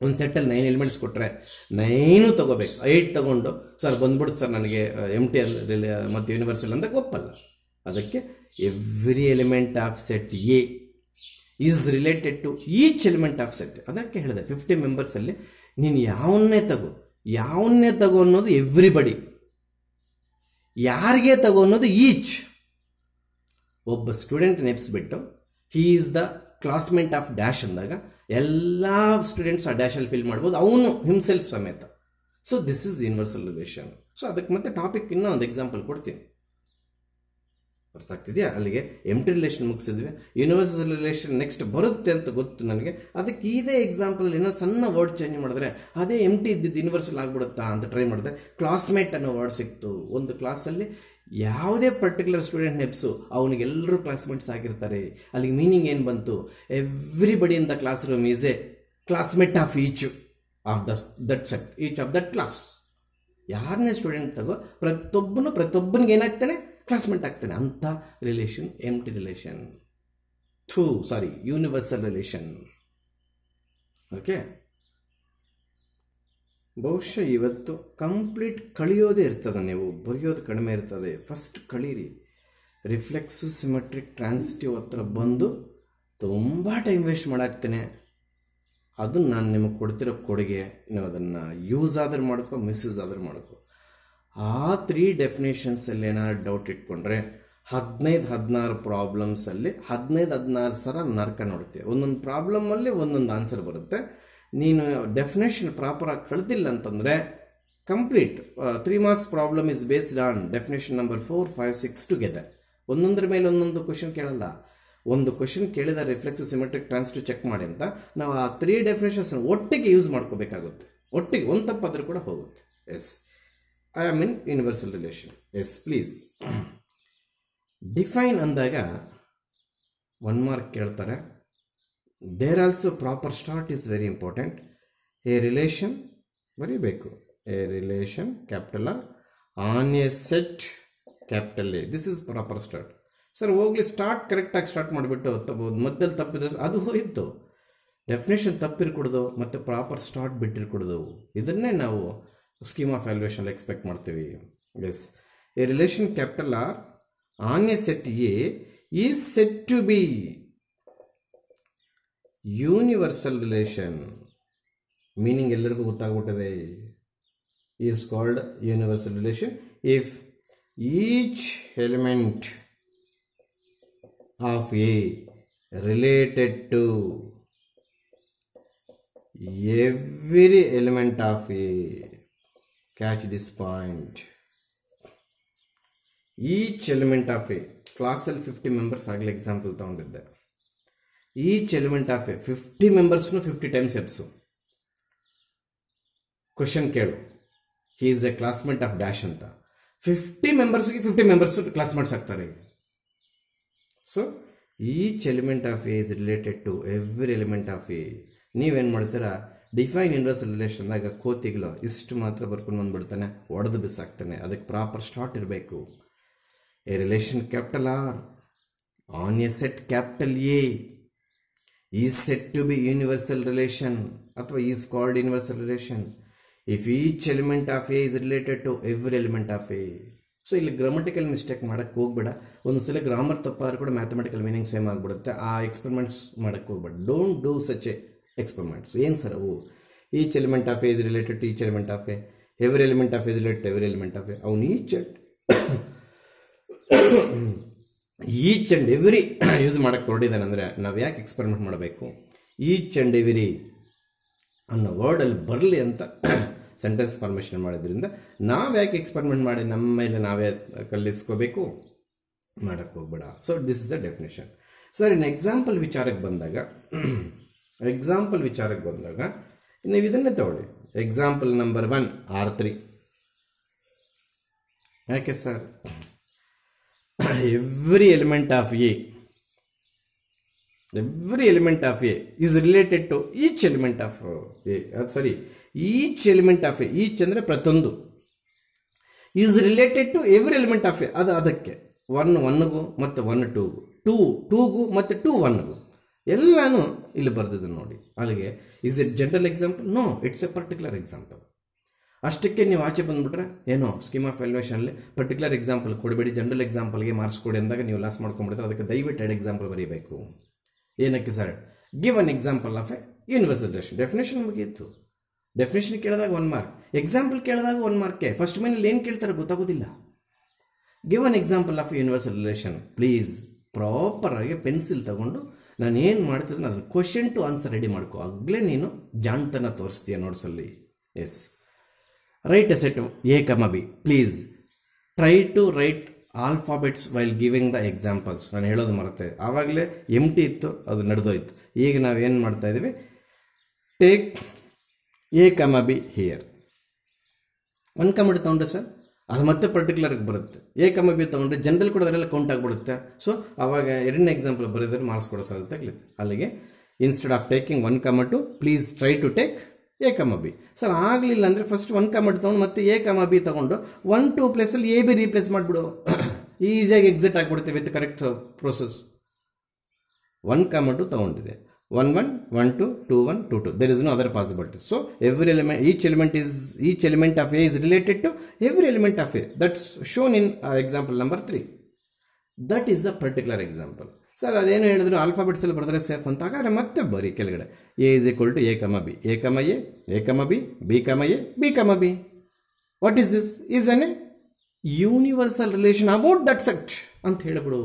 ಒಂದು ಸೆಟ್ಟಲ್ಲಿ 9 ಎಲಿಮೆಂಟ್ಸ್ ಕೊಟ್ಟರೆ 9 ತಗೋಬೇಕು. 8 ತಗೊಂಡು ಸರ್ ಬಂದ್ಬಿಡುತ್ತೆ ಸರ್ ನನಗೆ ಎಂಟಿ ಮತ್ತು ಯೂನಿವರ್ಸಲ್ ಅಂದಾಗ ಒಪ್ಪಲ್ಲ. ಅದಕ್ಕೆ every element of set A is related to each element of set. ಅದಕ್ಕೆ ಹೇಳಿದೆ 50 ಮೆಂಬರ್ಸಲ್ಲಿ ನೀನು ಯಾವನ್ನೇ ತಗೋ ಅನ್ನೋದು ಎವ್ರಿಬಡಿ, ಯಾರಿಗೆ ತಗೋ ಅನ್ನೋದು ಈಚ್. ಒಬ್ಬ ಸ್ಟೂಡೆಂಟ್ ನೆಪ್ಸ್ಬಿಟ್ಟು he is the classmate of dash ಅಂದಾಗ ಎಲ್ಲ ಸ್ಟೂಡೆಂಟ್ಸ್ ಆ ಡ್ಯಾಶಲ್ಲಿ ಫಿಲ್ ಮಾಡ್ಬೋದು, ಅವನು ಹಿಮ್ಸೆಲ್ಫ್ ಸಮೇತ. So this is universal relation. So ಅದಕ್ಕೆ ಮತ್ತೆ ಟಾಪಿಕ್ ಇನ್ನೂ ಒಂದು ಎಕ್ಸಾಂಪಲ್ ಕೊಡ್ತೀನಿ. ಅರ್ಥ ಆಗ್ತಿದೆಯಾ? ಅಲ್ಲಿಗೆ ಎಂಟಿ ರಿಲೇಷನ್ ಮುಗಿಸಿದ್ವಿ. ಯೂನಿವರ್ಸಲ್ ರಿಲೇಷನ್ ನೆಕ್ಸ್ಟ್ ಬರುತ್ತೆ ಅಂತ ಗೊತ್ತು ನನಗೆ. ಅದಕ್ಕೆ ಇದೇ ಎಕ್ಸಾಂಪಲ್ ಏನೋ ಸಣ್ಣ ವರ್ಡ್ ಚೇಂಜ್ ಮಾಡಿದ್ರೆ ಅದೇ ಎಂಟಿ ಇದ್ದಿದ್ದು ಯೂನಿವರ್ಸಲ್ ಆಗ್ಬಿಡುತ್ತಾ ಅಂತ ಟ್ರೈ ಮಾಡಿದೆ. ಕ್ಲಾಸ್ಮೇಟ್ ಅನ್ನೋ ವರ್ಡ್ ಸಿಕ್ತು. ಒಂದು ಕ್ಲಾಸಲ್ಲಿ ಯಾವುದೇ ಪರ್ಟಿಕ್ಯುಲರ್ ಸ್ಟೂಡೆಂಟ್ ನೆಪ್ಸು ಅವನಿಗೆಲ್ಲರೂ ಕ್ಲಾಸ್ಮೇಟ್ಸ್ ಆಗಿರ್ತಾರೆ. ಅಲ್ಲಿಗೆ ಮೀನಿಂಗ್ ಏನು ಬಂತು? Everybody in the class room is a classmate of each of that set, each of that class. ಯಾರನ್ನೇ ಸ್ಟೂಡೆಂಟ್ ತಗೋ ಪ್ರತಿಯೊಬ್ಬನಿಗೆ ಏನಾಗ್ತಾನೆ? ಕ್ಲಾಸ್ಮೇಟ್ ಆಗ್ತಾನೆ. ಅಂಥ relation empty relation, universal relation. Okay, ಬಹುಶಃ ಇವತ್ತು ಕಂಪ್ಲೀಟ್ ಕಳಿಯೋದೇ ಇರ್ತದೆ, ನೀವು ಬರೆಯೋದು ಕಡಿಮೆ ಇರ್ತದೆ. ಫಸ್ಟ್ ಕಳೀರಿ. ರಿಫ್ಲೆಕ್ಸು ಸಿಮೆಟ್ರಿಕ್ ಟ್ರಾನ್ಸಿಟಿವ್ ಹತ್ರ ಬಂದು ತುಂಬ ಟೈಮ್ ವೇಸ್ಟ್ ಮಾಡಾಕ್ತೇನೆ. ಅದು ನಾನು ನಿಮಗೆ ಕೊಡ್ತಿರೋ ಕೊಡುಗೆ. ನೀವು ಅದನ್ನು ಯೂಸ್ ಆದರೂ ಮಾಡ್ಕೊ, ಮಿಸ್ಯೂಸ್ ಆದರೂ ಮಾಡ್ಕೊ. ಆ 3 ಡೆಫಿನೇಷನ್ಸಲ್ಲಿ ಏನಾದ್ರು ಡೌಟ್ ಇಟ್ಕೊಂಡ್ರೆ 15-16 ಪ್ರಾಬ್ಲಮ್ಸಲ್ಲಿ 15-16 ಸಲ ನರ್ಕ ನೋಡ್ತೀವಿ. ಒಂದೊಂದು ಪ್ರಾಬ್ಲಮಲ್ಲಿ ಒಂದೊಂದು ಆನ್ಸರ್ ಬರುತ್ತೆ. ನೀನು ಡೆಫಿನೇಷನ್ ಪ್ರಾಪರಾಗಿ ಕಳ್ತಿಲ್ಲ ಅಂತಂದರೆ complete 3 marks problem is based on definition number 4, 5, 6 together. ಒಂದೊಂದ್ರ ಮೇಲೆ ಒಂದೊಂದು ಕ್ವಶನ್ ಕೇಳಲ್ಲ. ಒಂದು ಕ್ವಶನ್ ಕೇಳಿದ ರಿಫ್ಲೆಕ್ಸ್ ಸಿಮೆಟ್ರಿಕ್ ಟ್ರಾನ್ಸಿಟಿವ್ ಚೆಕ್ ಮಾಡಿ ಅಂತ ನಾವು ಆ 3 ಡೆಫಿನೇಷನ್ಸ್ ಒಟ್ಟಿಗೆ ಯೂಸ್ ಮಾಡ್ಕೋಬೇಕಾಗುತ್ತೆ. ಒಟ್ಟಿಗೆ ಒಂದು ತಪ್ಪಾದರೂ ಕೂಡ ಹೋಗುತ್ತೆ. Yes, I am in universal relation. Yes please. Define ಅಂದಾಗ 1 ಮಾರ್ಕ್ ಕೇಳ್ತಾರೆ. There also proper start is very important. A relation ಬರೀಬೇಕು. A relation capital R on a set capital A. This is proper start. Sir ಹೋಗ್ಲಿ, ಸ್ಟಾರ್ಟ್ ಕರೆಕ್ಟಾಗಿ ಸ್ಟಾರ್ಟ್ ಮಾಡಿಬಿಟ್ಟು ತಗೋದು, ಮಧ್ಯದಲ್ಲಿ ತಪ್ಪಿದ್ರೆ ಅದು ಹೋಯಿತು. ಡೆಫಿನೇಷನ್ ತಪ್ಪಿರ್ಕೊಡ್ದು ಮತ್ತು ಪ್ರಾಪರ್ ಸ್ಟಾರ್ಟ್ ಬಿಟ್ಟಿರ್ಕೊಡ್ದು. ಇದನ್ನೇ ನಾವು ಸ್ಕೀಮ್ ಆಫ್ ವ್ಯಾಲ್ಯೂಯೇಷನ್ ಎಕ್ಸ್ಪೆಕ್ಟ್ ಮಾಡ್ತೀವಿ. Yes, a relation capital R on a set A is set to be universal relation. Meaning ಎಲ್ಲರಿಗೂ ಗೊತ್ತಾಗ್ಬಿಟ್ಟಿದೆ. Is called universal relation if each element of A related to every element of A. Catch this point. Each element of A. Class L 50 members ಆಗಲಿ ಎಕ್ಸಾಂಪಲ್ ತಗೊಂಡಿದ್ದೆ. Each element of A 50 ಮೆಂಬರ್ಸ್ನು 50 ಟೈಮ್ಸ್ ಎಬ್ಸು. ಕ್ವಶನ್ ಕೇಳು, he is a classmate of dash ಅಂತ. 50 ಮೆಂಬರ್ಸ್ಗೆ 50 ಮೆಂಬರ್ಸ್ ಕ್ಲಾಸ್ಮೇಟ್ಸ್ ಆಗ್ತಾರೆ. So each element of A is related to every element of A. ನೀವೇನು ಮಾಡ್ತೀರಾ, ಡಿಫೈನ್ ಯೂನಿವರ್ಸಲ್ ರಿಲೇಷನ್ದಾಗ ಕೋತಿಗಳು ಇಷ್ಟು ಮಾತ್ರ ಬರ್ಕೊಂಡು ಬಂದ್ಬಿಡ್ತಾನೆ, ಒಡೆದು ಬಿಸಾಕ್ತಾನೆ. ಅದಕ್ಕೆ ಪ್ರಾಪರ್ ಸ್ಟಾರ್ಟ್ ಇರಬೇಕು. A relation capital R on a set capital A is set to be universal relation ಅಥವಾ is called universal relation if each element of A is related to every element of A. So ಇಲ್ಲಿ ಗ್ರಾಮಟಿಕಲ್ ಮಿಸ್ಟೇಕ್ ಮಾಡೋಕ್ಕೆ ಹೋಗ್ಬೇಡ. ಒಂದೊಂದ್ಸಲ ಗ್ರಾಮರ್ ತಪ್ಪಾದ್ರೂ ಕೂಡ ಮ್ಯಾಥಮೆಟಿಕಲ್ ಮೀನಿಂಗ್ ಸೇಮ್ ಆಗಿಬಿಡುತ್ತೆ. ಆ ಎಕ್ಸ್ಪೆರಿಮೆಂಟ್ಸ್ ಮಾಡೋಕ್ಕೆ ಹೋಗ್ಬೇಡ. Don't do such a experiments. ಏನು ಸರ್ ಅವು? Each element of A is related to each element of A, every element of A is related to every element of A. ಅವ್ನು ಈಚ್ ಆ್ಯಂಡ್ ಎವ್ರಿ ಯೂಸ್ ಮಾಡೋಕ್ಕೆ ಹೊರಡಿದ್ದಾನೆ ಅಂದರೆ ನಾವು ಯಾಕೆ ಎಕ್ಸ್ಪೆರಿಮೆಂಟ್ ಮಾಡಬೇಕು? ಈಚ್ ಆ್ಯಂಡ್ ಎವ್ರಿ ಅನ್ನೋ ವರ್ಡಲ್ಲಿ ಬರಲಿ ಅಂತ ಸೆಂಟೆನ್ಸ್ ಫಾರ್ಮೇಷನ್ ಮಾಡೋದ್ರಿಂದ ನಾವು ಯಾಕೆ ಎಕ್ಸ್ಪೆರಿಮೆಂಟ್ ಮಾಡಿ ನಮ್ಮ ಮೇಲೆ ನಾವೇ ಕಲಿಸ್ಕೋಬೇಕು? ಮಾಡೋಕ್ಕೆ ಹೋಗ್ಬೇಡ. So this is the definition. Sir ಇನ್ನು ಎಕ್ಸಾಂಪಲ್ ವಿಚಾರಕ್ಕೆ ಬಂದಾಗ ನೀವು ಇದನ್ನೇ ತಗೊಳ್ಳಿ. Example number 1 R3. ಯಾಕೆ sir? Every element of A is related to each element of A. Sorry, each element of A, each ಅಂದರೆ ಪ್ರತಿಯೊಂದು, is related to every element of A. ಅದು ಅದಕ್ಕೆ 1ಗೂ ಮತ್ತು 1 2ಗೂ ಮತ್ತು 2 1ಗೂ ಎಲ್ಲಾನು ಇಲ್ಲಿ ಬರ್ದಿದ್ದು ನೋಡಿ. ಅಲ್ಲಿಗೆ is it general example? No, it's a particular example. ಅಷ್ಟಕ್ಕೆ ನೀವು ಆಚೆ ಬಂದುಬಿಟ್ರೆ ಏನೋ ಸ್ಕೀಮ್ ಆಫ್ ವ್ಯಾಲ್ಯೂಯೇಷನಲ್ಲಿ ಪರ್ಟಿಕ್ಯುಲರ್ ಎಕ್ಸಾಂಪಲ್ ಕೊಡಬೇಡಿ, ಜನರಲ್ ಎಕ್ಸಾಂಪಲ್ಗೆ ಮಾರ್ಕ್ಸ್ ಕೊಡಿ ಅಂದಾಗ ನೀವು ಲಾಸ್ ಮಾಡ್ಕೊಂಡ್ಬಿಡ್ತಾರೆ. ಅದಕ್ಕೆ ದಯವಿಟ್ಟು 2 ಎಕ್ಸಾಂಪಲ್ ಬರೀಬೇಕು. ಏನಕ್ಕೆ sir? Give an example of A universal relation. Definition ಮುಗಿಯಿತು. ಡೆಫಿನೇಷನ್ ಕೇಳಿದಾಗ 1 ಮಾರ್ಕ್, ಎಕ್ಸಾಂಪಲ್ ಕೇಳಿದಾಗ 1 ಮಾರ್ಕೆ. ಫಸ್ಟ್ ಮೈನಲ್ಲಿ ಏನು ಕೇಳ್ತಾರೆ ಗೊತ್ತಾಗೋದಿಲ್ಲ. Give an example of universal relation. Please ಪ್ರಾಪರಾಗಿ ಪೆನ್ಸಿಲ್ ತಗೊಂಡು ನಾನು ಏನು ಮಾಡ್ತಿದ್ದೀನಿ ಅದನ್ನು ಕ್ವಶನ್ ಟು ಆನ್ಸರ್ ರೆಡಿ ಮಾಡ್ಕೋ. ಆಗಲೇ ನೀನು ಜಾಣ್ತನ ತೋರಿಸ್ತೀಯ ನೋಟ್ಸಲ್ಲಿ. Yes, write a set A, B. Please try to write alphabets while giving the examples. ನಾನು ಹೇಳೋದು ಮರೆತೆ, ಆವಾಗಲೇ ಎಂಟಿ ಇತ್ತು, ಅದು ನಡೆದೋಯ್ತು. ಈಗ ನಾವೇನು ಮಾಡ್ತಾ ಇದ್ದೀವಿ, take A, B here. 1 comment ತೊಗೊಂಡ್ರೆ ಸರ್ ಅದು ಮತ್ತೆ ಪರ್ಟಿಕ್ಯುಲರ್ಗೆ ಬರುತ್ತೆ. A, B ತೊಗೊಂಡ್ರೆ ಜನರಲ್ ಕೂಡ ಅದರೆಲ್ಲ ಕೌಂಟ್ ಆಗಿಬಿಡುತ್ತೆ. ಸೊ ಆವಾಗ 2ನೇ ಎಕ್ಸಾಂಪಲ್ ಬರೆದ್ರೆ ಮಾರ್ಕ್ಸ್ ಕೊಡೋ ಸಾಧ್ಯತೆ ಆಗಲಿದೆ. ಅಲ್ಲಿಗೆ instead of taking 1, 2 please try to take A, B. Sir ಆಗಲಿಲ್ಲ ಅಂದರೆ ಫಸ್ಟ್ 1 ಕಮೆಂಟ್ ತೊಗೊಂಡು ಮತ್ತೆ A, B ತೊಗೊಂಡು 1, 2 ಪ್ಲೇಸಲ್ಲಿ A, B ರೀಪ್ಲೇಸ್ ಮಾಡಿಬಿಡು. ಈಸಿಯಾಗಿ ಎಕ್ಸಿಟ್ ಆಗಿಬಿಡುತ್ತೆ with correct process. 1, 2 ತೊಗೊಂಡಿದೆ, 1 1 1 2 2 1 2 2. There is no other possibility. So every element, each element of A is related to every element of A. That's shown in example number 3. That is the particular example. Sir ಅದೇನು ಹೇಳಿದ್ರು ಆಲ್ಫಾಬೆಟ್ಸಲ್ಲಿ ಬರೆದ್ರೆ ಸೇಫ್ ಅಂತ. ಹಾಗಾದ್ರೆ ಮತ್ತೆ ಬರೀ ಕೆಳಗಡೆ A is equal to A comma B, A comma A, A comma B, B comma A, B comma B. What is this? Is an A universal relation about that set ಅಂತ ಹೇಳಿಬಿಡು.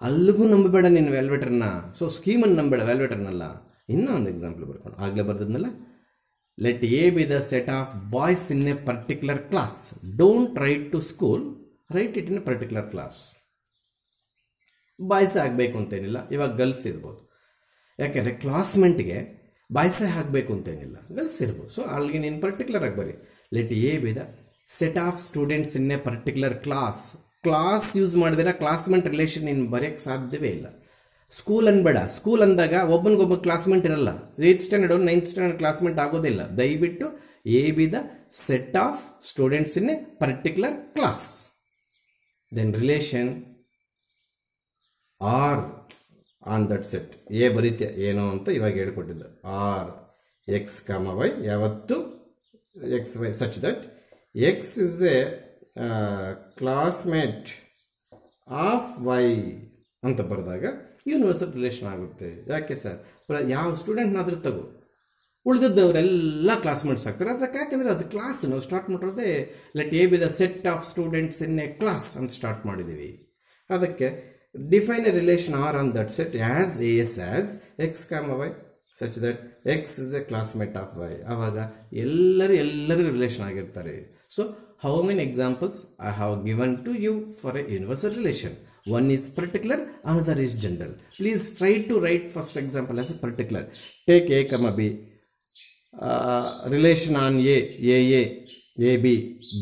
ಅಲ್ಲಿಗೂ ನಂಬಬೇಡ ನೀನು ವ್ಯಾಲ್ವೇಟರ್ನ. ಸೊ ಸ್ಕೀಮನ್ನು ನಂಬೇಡ, ವ್ಯಾಲ್ವೇಟರ್ನಲ್ಲ. ಇನ್ನೂ ಒಂದು ಎಕ್ಸಾಂಪಲ್ ಬರ್ಕೊಂಡು ಆಗಲೇ ಬರ್ದದ್ನಲ್ಲ, let A be the set of boys in a particular class. Don't write to school, write it in a particular class. ಬಾಯ್ಸೇ ಆಗಬೇಕು ಅಂತೇನಿಲ್ಲ, ಇವಾಗ ಗರ್ಲ್ಸ್ ಇರ್ಬೋದು. ಯಾಕೆಂದರೆ ಕ್ಲಾಸ್ಮೆಂಟ್ಗೆ ಬಾಯ್ಸೇ ಆಗಬೇಕು ಅಂತೇನಿಲ್ಲ, ಗರ್ಲ್ಸ್ ಇರ್ಬೋದು. ಸೊ ಅಲ್ಲಿಗೆ ನೀನು ಪರ್ಟಿಕ್ಯುಲರ್ ಆಗಿ ಬರೀ let A be the set of students in a particular class. Class use ಮಾಡಿದ್ರೆ ಕ್ಲಾಸ್ಮೆಂಟ್ ರಿಲೇಷನ್ ನೀನು ಬರೆಯೋಕ್ಕೆ ಸಾಧ್ಯವೇ ಇಲ್ಲ. ಸ್ಕೂಲ್ ಅನ್ಬೇಡ. ಸ್ಕೂಲ್ ಅಂದಾಗ ಒಬ್ಬನಿಗೊಬ್ಬ ಕ್ಲಾಸ್ಮೆಂಟ್ ಇರಲ್ಲ. 8th standard 9th standard classmate ಆಗೋದಿಲ್ಲ. ದಯವಿಟ್ಟು A be the set of students in a particular class. Then relation R on that set. A ಬರೀತೆ ಏನೋ ಅಂತ ಇವಾಗ ಹೇಳ್ಕೊಟ್ಟಿದ್ದು. ಆರ್ ಎಕ್ಸ್ ಕಾಮ ವೈ, ಯಾವತ್ತು x y such that x is a classmate of y ಅಂತ ಬರೆದಾಗ ಯೂನಿವರ್ಸಲ್ ರಿಲೇಷನ್ ಆಗುತ್ತೆ. ಯಾಕೆ ಸರ್? ಯಾವ ಸ್ಟೂಡೆಂಟ್ನಾದ್ರೂ ತಗೋ, ಉಳಿದದ್ದವರೆಲ್ಲ ಕ್ಲಾಸ್ಮೇಟ್ಸ್ ಆಗ್ತಾರೆ. ಅದಕ್ಕೆ ಯಾಕೆಂದರೆ ಅದು ಕ್ಲಾಸ್ ನಾವು ಸ್ಟಾರ್ಟ್ ಮಾಡಿರೋದೇ let A be the set of students in a class ಅಂತ ಸ್ಟಾರ್ಟ್ ಮಾಡಿದ್ದೀವಿ. ಅದಕ್ಕೆ define a relation R on that set as x comma y such that x is a classmate of y. ಆವಾಗ ಎಲ್ಲರೂ ರಿಲೇಷನ್ ಆಗಿರ್ತಾರೆ. So how many examples I have given to you for a universal relation? One is particular, another is general. Please try to write first example as a particular. Take a comma b, relation on a ab,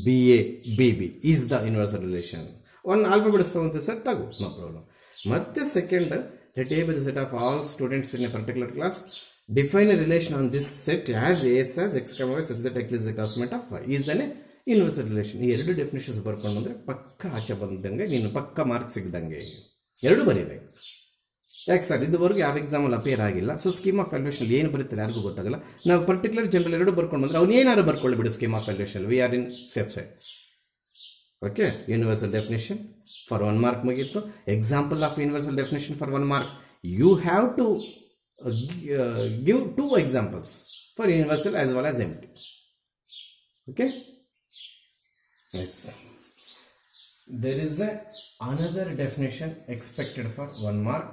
ba, bb is the universal relation. One alphabet ತಗೊಂತ ಸರ್ ತಗೋ, ನೋ ಪ್ರಾಬ್ಲಮ್. ಮತ್ತೆ second, let A be the set of all students in a particular class. Define a relation on this set as x comma y such that x is the classmate of y is an universal relation. ಈ ಎರಡು ಡೆಫಿನೇಷನ್ಸ್ ಬರ್ಕೊಂಡು ಬಂದರೆ ಪಕ್ಕ ಆಚೆ ಬಂದಂಗೆ, ನೀನು ಪಕ್ಕ ಮಾರ್ಕ್ ಸಿಗ್ದಂಗೆ. ಎರಡು ಬರೀಬೇಕು. ಯಾಕೆ ಸರ್ ಇದುವರೆಗೂ ಯಾವ ಎಕ್ಸಾಮಲ್ಲಿ ಅಪಿಯರ್ ಆಗಿಲ್ಲ. ಸೊ ಸ್ಕೀಮ್ ಆಫ್ ವ್ಯಾಲ್ಯೂಷನ್ ಏನು ಬರೀತಾರೆ ಯಾರಿಗೂ ಗೊತ್ತಾಗಲ್ಲ. ನಾವು ಪರ್ಟಿಕ್ಯುಲರ್ ಜನರಲ್ ಎರಡು ಬರ್ಕೊಂಡು ಬಂದರೆ ಅವ್ನು ಏನಾದ್ರು ಬರ್ಕೊಳ್ಳಿ ಬಿಡು. Scheme of valuation V are in safe side. Okay, universal definition for 1 mark ಮುಗಿತ್ತು. Example of universal definition for 1 mark. You have to give 2 examples for universal as well as empty. Okay. Yes. There is another definition expected for 1 mark.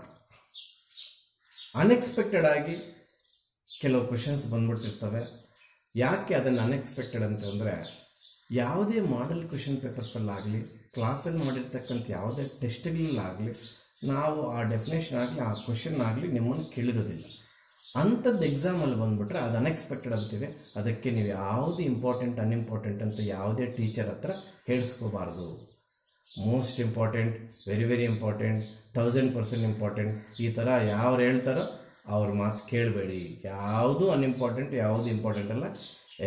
Unexpected ಆಗಿ ಕೆಲವು ಕ್ವೆಶನ್ಸ್ ಬಂದ್ಬಿಟ್ಟಿರ್ತವೆ. ಯಾಕೆ ಅದನ್ನು ಅನ್ಎಕ್ಸ್ಪೆಕ್ಟೆಡ್ ಅಂತಂದರೆ, ಯಾವುದೇ ಮಾಡೆಲ್ ಕ್ವೆಶನ್ ಪೇಪರ್ಸಲ್ಲಾಗಲಿ, ಕ್ಲಾಸಲ್ಲಿ ಮಾಡಿರ್ತಕ್ಕಂಥ ಯಾವುದೇ ಟೆಸ್ಟ್ಗಳಲ್ಲಾಗಲಿ ನಾವು ಆ ಡೆಫಿನೇಷನ್ ಆಗಲಿ ಆ ಕ್ವೆಶನ್ ಆಗಲಿ ನಿಮ್ಮನ್ನು ಕೇಳಿರೋದಿಲ್ಲ. ಅಂಥದ್ದು ಎಕ್ಸಾಮಲ್ಲಿ ಬಂದುಬಿಟ್ರೆ ಅದು ಅನ್ಎಕ್ಸ್ಪೆಕ್ಟೆಡ್ ಅಂತೀವಿ. ಅದಕ್ಕೆ ನೀವು ಯಾವುದು ಇಂಪಾರ್ಟೆಂಟ್ ಅನ್ಇಂಪಾರ್ಟೆಂಟ್ ಅಂತ ಯಾವುದೇ ಟೀಚರ್ ಹತ್ರ ಹೇಳಿಸ್ಕೋಬಾರ್ದು. Most important, very very important, 1000% important, ಈ ಥರ ಯಾರು ಹೇಳ್ತಾರೋ ಅವ್ರ ಮಾತು ಕೇಳಬೇಡಿ. ಯಾವುದು ಅನ್ಇಂಪಾರ್ಟೆಂಟ್, ಯಾವುದು ಇಂಪಾರ್ಟೆಂಟ್ ಅಲ್ಲ.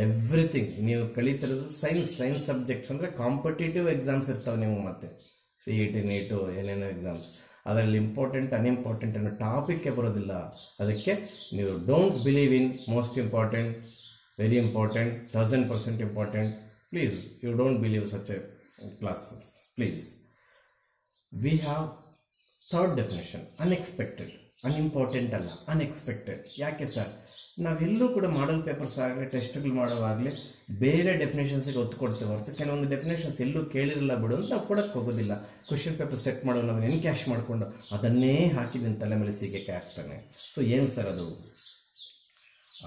ಎವ್ರಿಥಿಂಗ್ ನೀವು ಕಲಿತಿರೋದು ಸೈನ್ಸ್ ಸಬ್ಜೆಕ್ಟ್ಸ್ ಅಂದರೆ ಕಾಂಪಿಟೇಟಿವ್ ಎಕ್ಸಾಮ್ಸ್ ಇರ್ತಾವೆ. ನೀವು ಮತ್ತೆ CET ನೀಟು ಏನೇನೋ ಎಕ್ಸಾಮ್ಸ್, ಅದರಲ್ಲಿ ಇಂಪಾರ್ಟೆಂಟ್ ಅನ್ಇಂಪಾರ್ಟೆಂಟ್ ಅನ್ನೋ ಟಾಪಿಕ್ಕೇ ಬರೋದಿಲ್ಲ. ಅದಕ್ಕೆ ನೀವು don't believe in most important, very important, 1000% important. Please you don't believe such a classes please. We have third definition, unexpected. Unimportant ಅಲ್ಲ, ಅನ್ಎಕ್ಸ್ಪೆಕ್ಟೆಡ್. ಯಾಕೆ ಸರ್? ನಾವೆಲ್ಲೂ ಕೂಡ ಮಾಡಲ್ ಪೇಪರ್ಸ್ ಆಗಲಿ ಟೆಸ್ಟ್ಗಳು ಮಾಡೋವಾಗಲಿ ಬೇರೆ ಡೆಫಿನೇಷನ್ಸಿಗೆ ಒತ್ತು ಕೊಡ್ತೇವೆ ಹೊರತು ಕೆಲವೊಂದು ಡೆಫಿನೇಷನ್ಸ್ ಎಲ್ಲೂ ಕೇಳಿರಲ್ಲ ಬಿಡು ಅಂತ ಕೊಡೋಕ್ಕೆ ಹೋಗೋದಿಲ್ಲ. ಕ್ವೆಶನ್ ಪೇಪರ್ ಸೆಟ್ ಮಾಡೋದು ಅದನ್ನು ಎನ್ಕ್ಯಾಶ್ ಮಾಡಿಕೊಂಡು ಅದನ್ನೇ ಹಾಕಿ ನಿನ್ನ ತಲೆ ಮೇಲೆ ಸಿಗಕ್ಕೆ ಆಗ್ತಾನೆ. ಸೊ ಏನು ಸರ್ ಅದು?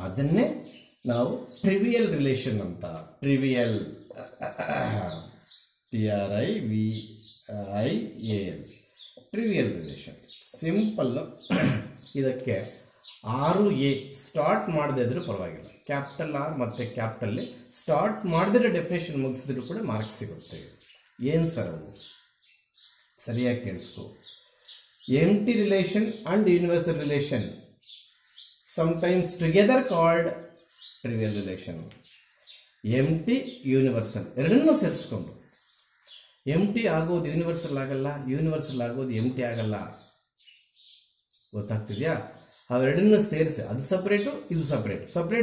ಅದನ್ನೇ ನಾವು ಟ್ರಿವಿಯಲ್ ರಿಲೇಷನ್ ಅಂತ, trivial TRIVIAL trivial relation. Simple. ಇದಕ್ಕೆ 6A ಸ್ಟಾರ್ಟ್ ಮಾಡದೇ ಇದ್ರೂ ಪರವಾಗಿಲ್ಲ. ಕ್ಯಾಪಿಟಲ್ R ಮತ್ತು ಕ್ಯಾಪಿಟಲ್ಲಿ ಸ್ಟಾರ್ಟ್ ಮಾಡಿದ್ರೆ ಡೆಫಿನೇಷನ್ ಮುಗಿಸಿದ್ರು ಕೂಡ ಮಾರ್ಕ್ಸ್ ಸಿಗುತ್ತೆ. ಏನು ಸರ್ ಅದು? ಸರಿಯಾಗಿ ಕೇಳಿಸ್ಕೊ. Empty relation and universal relation, sometimes together called trivial relation. Empty universal ಎರಡನ್ನೂ ಸೇರಿಸ್ಕೊಂಡು ಎಂಟಿ ಆಗೋದು ಯೂನಿವರ್ಸಲ್ ಆಗಲ್ಲ, ಯೂನಿವರ್ಸಲ್ ಆಗೋದು ಎಂಟಿ ಆಗಲ್ಲ. ಗೊತ್ತಾಗ್ತಿದೆಯಾ? ಅವೆರಡನ್ನು ಸೇರಿಸಿ, ಅದು ಸಪ್ರೇಟು ಇದು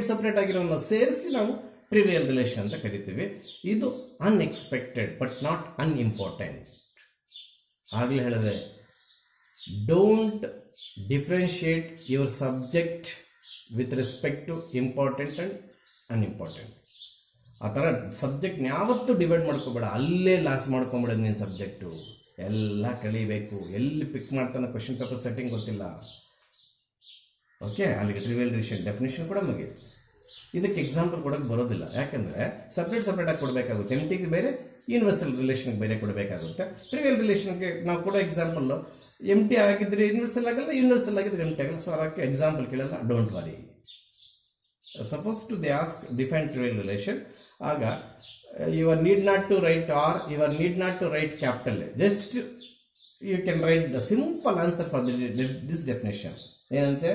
ಸಪ್ರೇಟ್ ಆಗಿರೋನ್ನ ಸೇರಿಸಿ ನಾವು ಟ್ರಿವಿಯಲ್ ರಿಲೇಷನ್ ಅಂತ ಕರಿತೀವಿ. ಇದು ಅನ್ಎಕ್ಸ್ಪೆಕ್ಟೆಡ್ ಬಟ್ ನಾಟ್ ಅನ್ಇಂಪಾರ್ಟೆಂಟ್. ಆಗಲೇ ಹೇಳಿದೆ, don't differentiate your subject with respect to important and unimportant. ಆ ಥರ ಸಬ್ಜೆಕ್ಟ್ನ ಯಾವತ್ತೂ ಡಿವೈಡ್ ಮಾಡ್ಕೋಬೇಡ, ಅಲ್ಲೇ ಲಾಸ್ ಮಾಡ್ಕೊಂಬಿಡೋದು ನೀನು ಸಬ್ಜೆಕ್ಟು. ಎಲ್ಲ ಕಲಿಬೇಕು, ಎಲ್ಲಿ ಪಿಕ್ ಮಾಡ್ತಾನೆ ಕ್ವಶನ್ ಪೇಪರ್ ಸೆಟ್ಟಿಂಗ್ ಗೊತ್ತಿಲ್ಲ. ಓಕೆ, ಅಲ್ಲಿಗೆ ಟ್ರಿವಿಯಲ್ ರಿಲೇಷನ್ ಡೆಫಿನೇಷನ್ ಕೂಡ ಮುಗಿಯುತ್ತೆ. ಇದಕ್ಕೆ ಎಕ್ಸಾಂಪಲ್ ಕೊಡೋಕ್ಕೆ ಬರೋದಿಲ್ಲ, ಯಾಕಂದರೆ ಸಪ್ರೇಟಾಗಿ ಕೊಡಬೇಕಾಗುತ್ತೆ. ಎಂಟಿಗೆ ಬೇರೆ, ಯೂನಿವರ್ಸಲ್ ರಿಲೇಷನ್ಗೆ ಬೇರೆ ಕೊಡಬೇಕಾಗುತ್ತೆ. ಟ್ರಿವಿಯಲ್ ರಿಲೇಷನ್ಗೆ ನಾವು ಕೊಡೋ ಎಕ್ಸಾಂಪಲ್ಲು ಎಂಟಿ ಆಗಿದ್ರೆ ಯೂನಿವರ್ಸಲ್ ಆಗಲ್ಲ, ಯೂನಿವರ್ಸಲ್ ಆಗಿದ್ರೆ ಎಂಟಿ ಆಗಲ್ಲ. ಸೊ ಅದಕ್ಕೆ ಎಕ್ಸಾಂಪಲ್ ಕೇಳಲ್ಲ, don't worry. Suppose to they ask define trivial relation, ಆಗ your need not to write R, your need not to write capital, just you can write the simple answer for this definition. ಏನಂತೆ,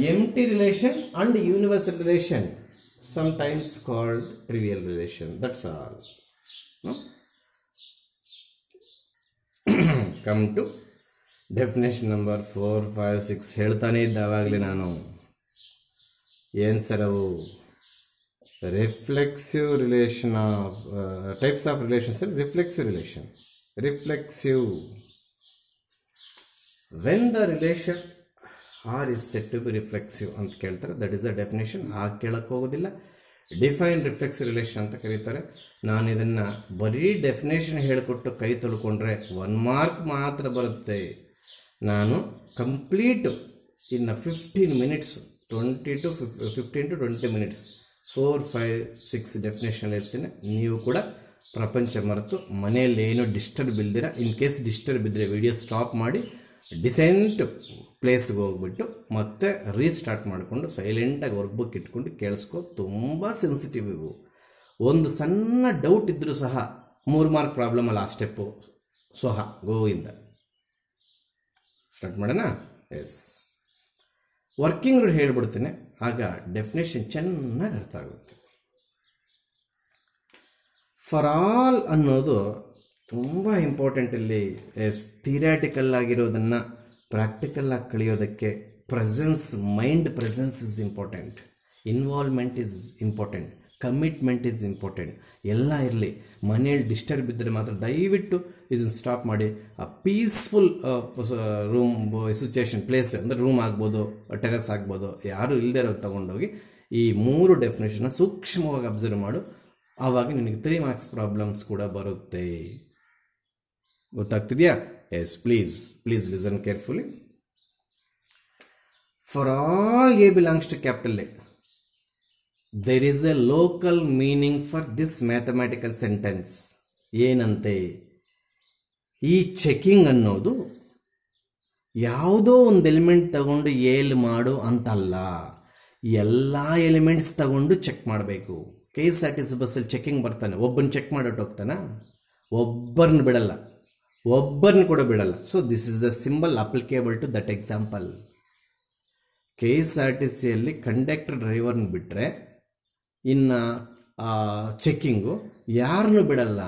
empty relation and universal relation, sometimes called trivial relation. That's all. No? Come to definition number 4, 5, 6. ಹೇಳ್ತಾನೆ ಇದ್ದಾವಾಗಲೇ ನಾನು ಏನು ಸರ್ ಅವು reflexive relation of types of relations. Reflexive relation, reflexive when the relation R is set to be reflexive ಅಂತ ಕೇಳ್ತಾರೆ. That is the definition. ಆಗ ಕೇಳಕ್ಕೆ ಹೋಗೋದಿಲ್ಲ. ಡಿಫೈನ್ ರಿಫ್ಲೆಕ್ಸಿವ್ ರಿಲೇಷನ್ ಅಂತ ಕರೀತಾರೆ. ನಾನು ಇದನ್ನು ಬರೀ ಡೆಫಿನೇಷನ್ ಹೇಳಿಕೊಟ್ಟು ಕೈ ತೊಳ್ಕೊಂಡ್ರೆ 1 ಮಾರ್ಕ್ ಮಾತ್ರ ಬರುತ್ತೆ. ನಾನು ಕಂಪ್ಲೀಟು ಇನ್ನು 15 ಮಿನಿಟ್ಸ್, 15 to 20 ಮಿನಿಟ್ಸ್ 4, 5, 6 ಡೆಫಿನೇಷನ್ ಇರ್ತೀನಿ. ನೀವು ಕೂಡ ಪ್ರಪಂಚ ಮರೆತು ಮನೆಯಲ್ಲಿ ಏನೋ ಡಿಸ್ಟರ್ಬ್ ಇಲ್ದಿರ, ಇನ್ ಕೇಸ್ ಡಿಸ್ಟರ್ಬ್ ಇದ್ದರೆ ವಿಡಿಯೋ ಸ್ಟಾಪ್ ಮಾಡಿ ಡಿಸೆಂಟ್ ಪ್ಲೇಸ್ಗೆ ಹೋಗ್ಬಿಟ್ಟು ಮತ್ತೆ ರೀಸ್ಟಾರ್ಟ್ ಮಾಡಿಕೊಂಡು ಸೈಲೆಂಟಾಗಿ ವರ್ಕ್ಬುಕ್ ಇಟ್ಕೊಂಡು ಕೇಳಿಸ್ಕೊ. ತುಂಬ ಸೆನ್ಸಿಟಿವ್ ಇವು. ಒಂದು ಸಣ್ಣ ಡೌಟ್ ಇದ್ದರೂ ಸಹ 3 ಮಾರ್ಕ್ ಪ್ರಾಬ್ಲಮ್ ಅಲ್ಲ ಆ ಸ್ಟೆಪ್ಪು. ಸ್ವಹ ಗೋವಿಂದ. ಸ್ಟಾರ್ಟ್ ಮಾಡೋಣ. ಎಸ್, ವರ್ಕಿಂಗ್ ರೂಲ್ ಹೇಳ್ಬಿಡ್ತೀನಿ, ಆಗ ಡೆಫಿನೇಷನ್ ಚೆನ್ನಾಗಿ ಅರ್ಥ ಆಗುತ್ತೆ. ಫಾರ್ ಆಲ್ ಅನ್ನೋದು ತುಂಬ ಇಂಪಾರ್ಟೆಂಟ್. ಇಲ್ಲಿ ಥಿಯರಿಟಿಕಲ್ ಆಗಿರೋದನ್ನು ಪ್ರಾಕ್ಟಿಕಲ್ ಆಗಿ ಕಲಿಯೋದಕ್ಕೆ presence, mind presence is important, involvement is important, commitment is important. ಎಲ್ಲ ಇರಲಿ. ಮನೆಯಲ್ಲಿ ಡಿಸ್ಟರ್ಬ್ ಇದ್ದರೆ ಮಾತ್ರ ದಯವಿಟ್ಟು ಇದನ್ನು ಸ್ಟಾಪ್ ಮಾಡಿ. ಆ ಪೀಸ್ಫುಲ್ ರೂಮ್ ಸಿಚುಯೇಷನ್, ಪ್ಲೇಸ್ ಅಂದರೆ ರೂಮ್ ಆಗ್ಬೋದು, ಟೆರೆಸ್ ಆಗ್ಬೋದು, ಯಾರು ಇಲ್ಲದೆ ಇರೋದು ತೊಗೊಂಡೋಗಿ ಈ 3 ಡೆಫಿನೇಷನ್ನ ಸೂಕ್ಷ್ಮವಾಗಿ ಅಬ್ಸರ್ವ್ ಮಾಡು. ಆವಾಗ ನಿನಗೆ 3 ಮಾರ್ಕ್ಸ್ ಪ್ರಾಬ್ಲಮ್ಸ್ ಕೂಡ ಬರುತ್ತೆ. ಗೊತ್ತಾಗ್ತಿದೆಯಾ? Yes, please listen carefully. For all a belongs to capital A, there is a local meaning for this mathematical sentence. ಏನಂತೆ, ಈ ಚೆಕಿಂಗ್ ಅನ್ನೋದು ಯಾವುದೋ ಒಂದು ಎಲಿಮೆಂಟ್ ತಗೊಂಡು ಏಲ್ ಮಾಡು ಅಂತಲ್ಲ, ಎಲ್ಲ ಎಲಿಮೆಂಟ್ಸ್ ತಗೊಂಡು ಚೆಕ್ ಮಾಡಬೇಕು. KSRTC ಬಸ್ಸಲ್ಲಿ ಚೆಕಿಂಗ್ ಬರ್ತಾನೆ, ಒಬ್ಬನ ಚೆಕ್ ಮಾಡೋಟ್ಟು ಹೋಗ್ತಾನೆ, ಒಬ್ಬರನ್ನ ಬಿಡಲ್ಲ, ಒಬ್ಬರನ್ನ ಕೂಡ ಬಿಡಲ್ಲ. So this is the symbol applicable to that example. KSRTCಯಲ್ಲಿ ಕಂಡಕ್ಟರ್ ಡ್ರೈವರ್ನ ಬಿಟ್ಟರೆ ಇನ್ನು ಚೆಕ್ಕಿಂಗು ಯಾರನ್ನೂ ಬಿಡಲ್ಲ.